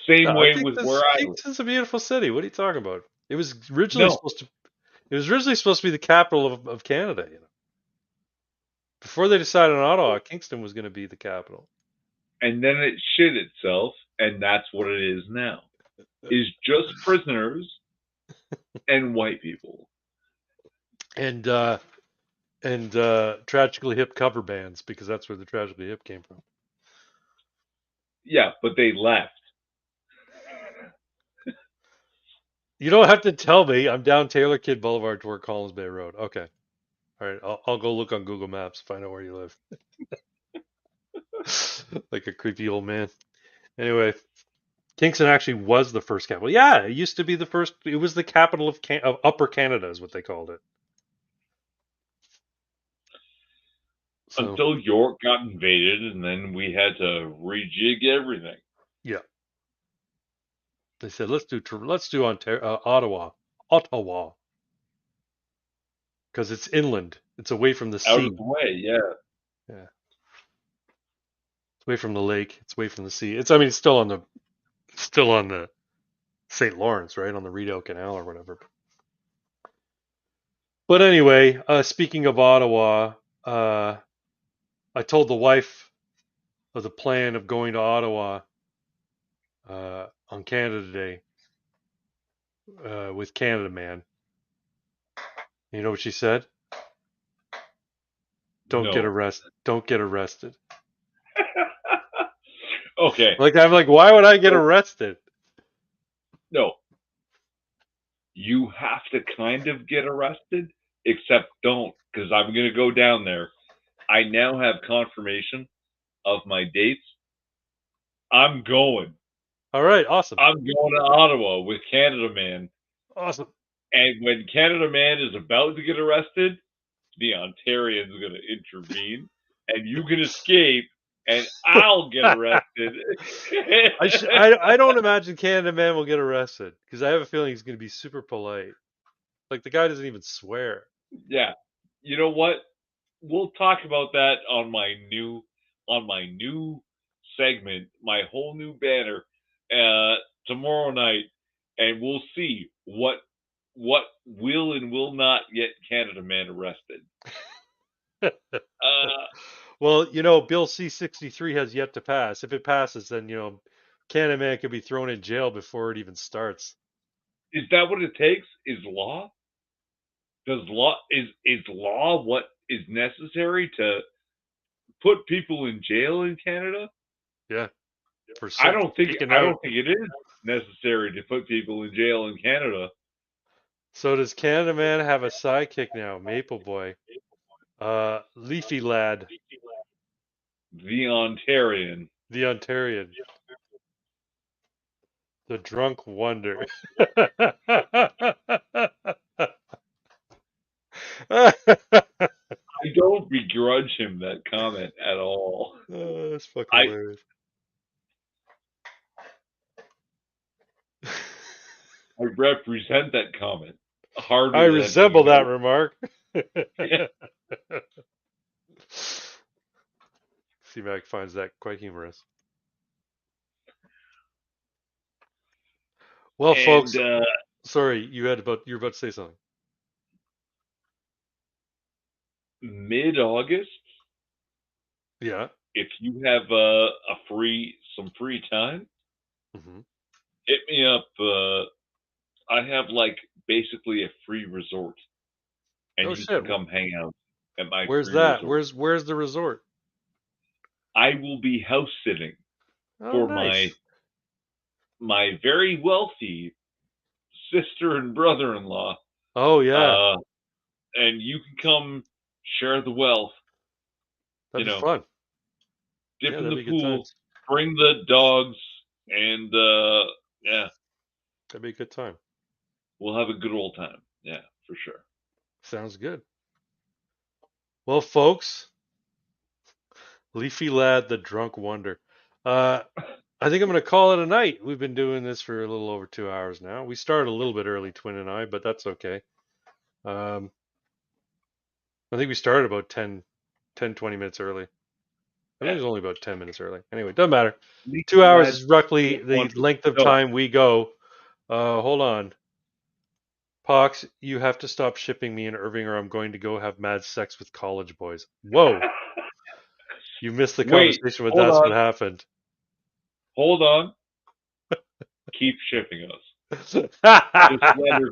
Same No, way with where Kingston's I live. Kingston's a beautiful city. What are you talking about? It was originally No. supposed to. It was originally supposed to be the capital of Canada. Before they decided on Ottawa, Kingston was going to be the capital. And then it shit itself, and that's what it is now. Is just prisoners and white people. And tragically hip cover bands because that's where the tragically hip came from. Yeah, but they left. You don't have to tell me. I'm down Taylor Kidd Boulevard toward Collins Bay Road. Okay. All right. I'll go look on Google Maps, find out where you live. Like a creepy old man. Anyway, Kingston actually was the first capital. Yeah, it used to be the first. It was the capital of Upper Canada, is what they called it. So Until York got invaded, and then we had to rejig everything. yeah, they said let's do Ottawa, because it's inland. It's away from the Out sea. of the way, yeah. Yeah, it's away from the lake. It's away from the sea. It's still on the St. Lawrence, right on the Rideau Canal or whatever. But anyway, speaking of Ottawa, I told the wife of the plan of going to Ottawa on Canada Day with Canada Man. You know what she said? Don't get No. arrested. Don't get arrested. Okay. Like I'm like, why would I get arrested? No. You have to kind of get arrested, except don't, because I'm going to go down there. I now have confirmation of my dates. I'm going. All right, awesome, I'm going to Ottawa with Canada Man. awesome. And when Canada Man is about to get arrested, the Ontarian's going to intervene, and you can escape, and I'll get arrested. I don't imagine Canada Man will get arrested because I have a feeling he's going to be super polite. Like the guy doesn't even swear. Yeah. You know what? We'll talk about that on my new segment, my whole new banner tomorrow night, and we'll see what what will and will not get Canada Man arrested. Well, Bill C-63 has yet to pass. If it passes, then, Canada Man could be thrown in jail before it even starts. Is that what it takes? Is law? Does law is law what is necessary to put people in jail in Canada? Yeah. I don't think it is necessary to put people in jail in Canada. So does Canada Man have a sidekick now? Maple Boy. Leafy Lad. The Ontarian. The Ontarian. The Drunk Wonder. I don't begrudge him that comment at all. Oh, that's fucking hilarious. I represent that comment. Harder I resemble that remark. C-Mac finds that quite humorous. Well, folks, sorry, you were about to say something. Mid-August. Yeah. If you have some free time, hit me up. I have basically a free resort, and you can come hang out at my. Where's that? Resort. Where's the resort? I will be house sitting for my very wealthy sister and brother-in-law. Oh yeah. And you can come share the wealth. That'd be fun. Dip in the pool, bring the dogs, and yeah. That'd be a good time. We'll have a good old time. Yeah, for sure. Sounds good. Well, folks, Leafy Lad, the Drunk Wonder. I think I'm going to call it a night. We've been doing this for a little over 2 hours now. We started a little bit early, Twin and I, but that's okay. I think we started about 10, 20 minutes early. I think it was only about 10 minutes early. Anyway, doesn't matter. 2 hours is roughly the length of time we go. Hold on. Pox, you have to stop shipping me in Irving or I'm going to go have mad sex with college boys. Whoa. You missed the conversation with that's what happened. Hold on. Keep shipping us. Just let her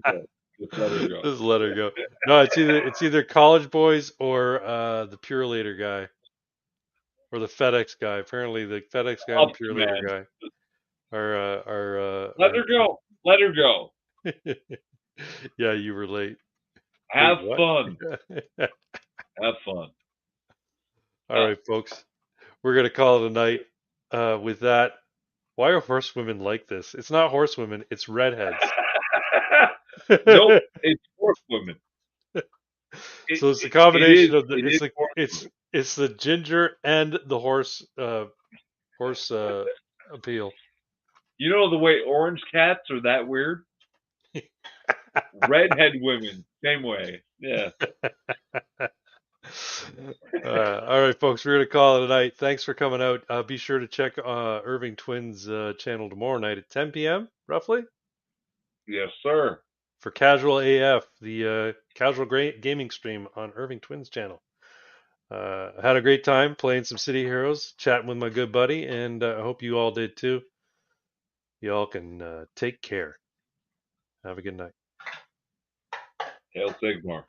go. Just let her go. No, it's either college boys or the Pure Later guy. Or the FedEx guy. Apparently the FedEx guy and the Pure Later guy are let her go. Let her go. Yeah, you were late. Have fun. Have fun. All right, folks. We're going to call it a night. With that, why are horsewomen like this? It's not horsewomen, it's redheads. Nope, it's horsewomen. So it's a combination of it's the ginger and the horse appeal. You know the way orange cats are that weird? Redhead women, same way. Yeah. All right, folks, we're going to call it a night. Thanks for coming out. Be sure to check Irving Twins channel tomorrow night at 10 p.m., roughly. Yes, sir. For Casual AF, the casual gaming stream on Irving Twins channel. I had a great time playing some City Heroes, chatting with my good buddy, and I hope you all did too. Y'all can take care. Have a good night. Hail Sigmar.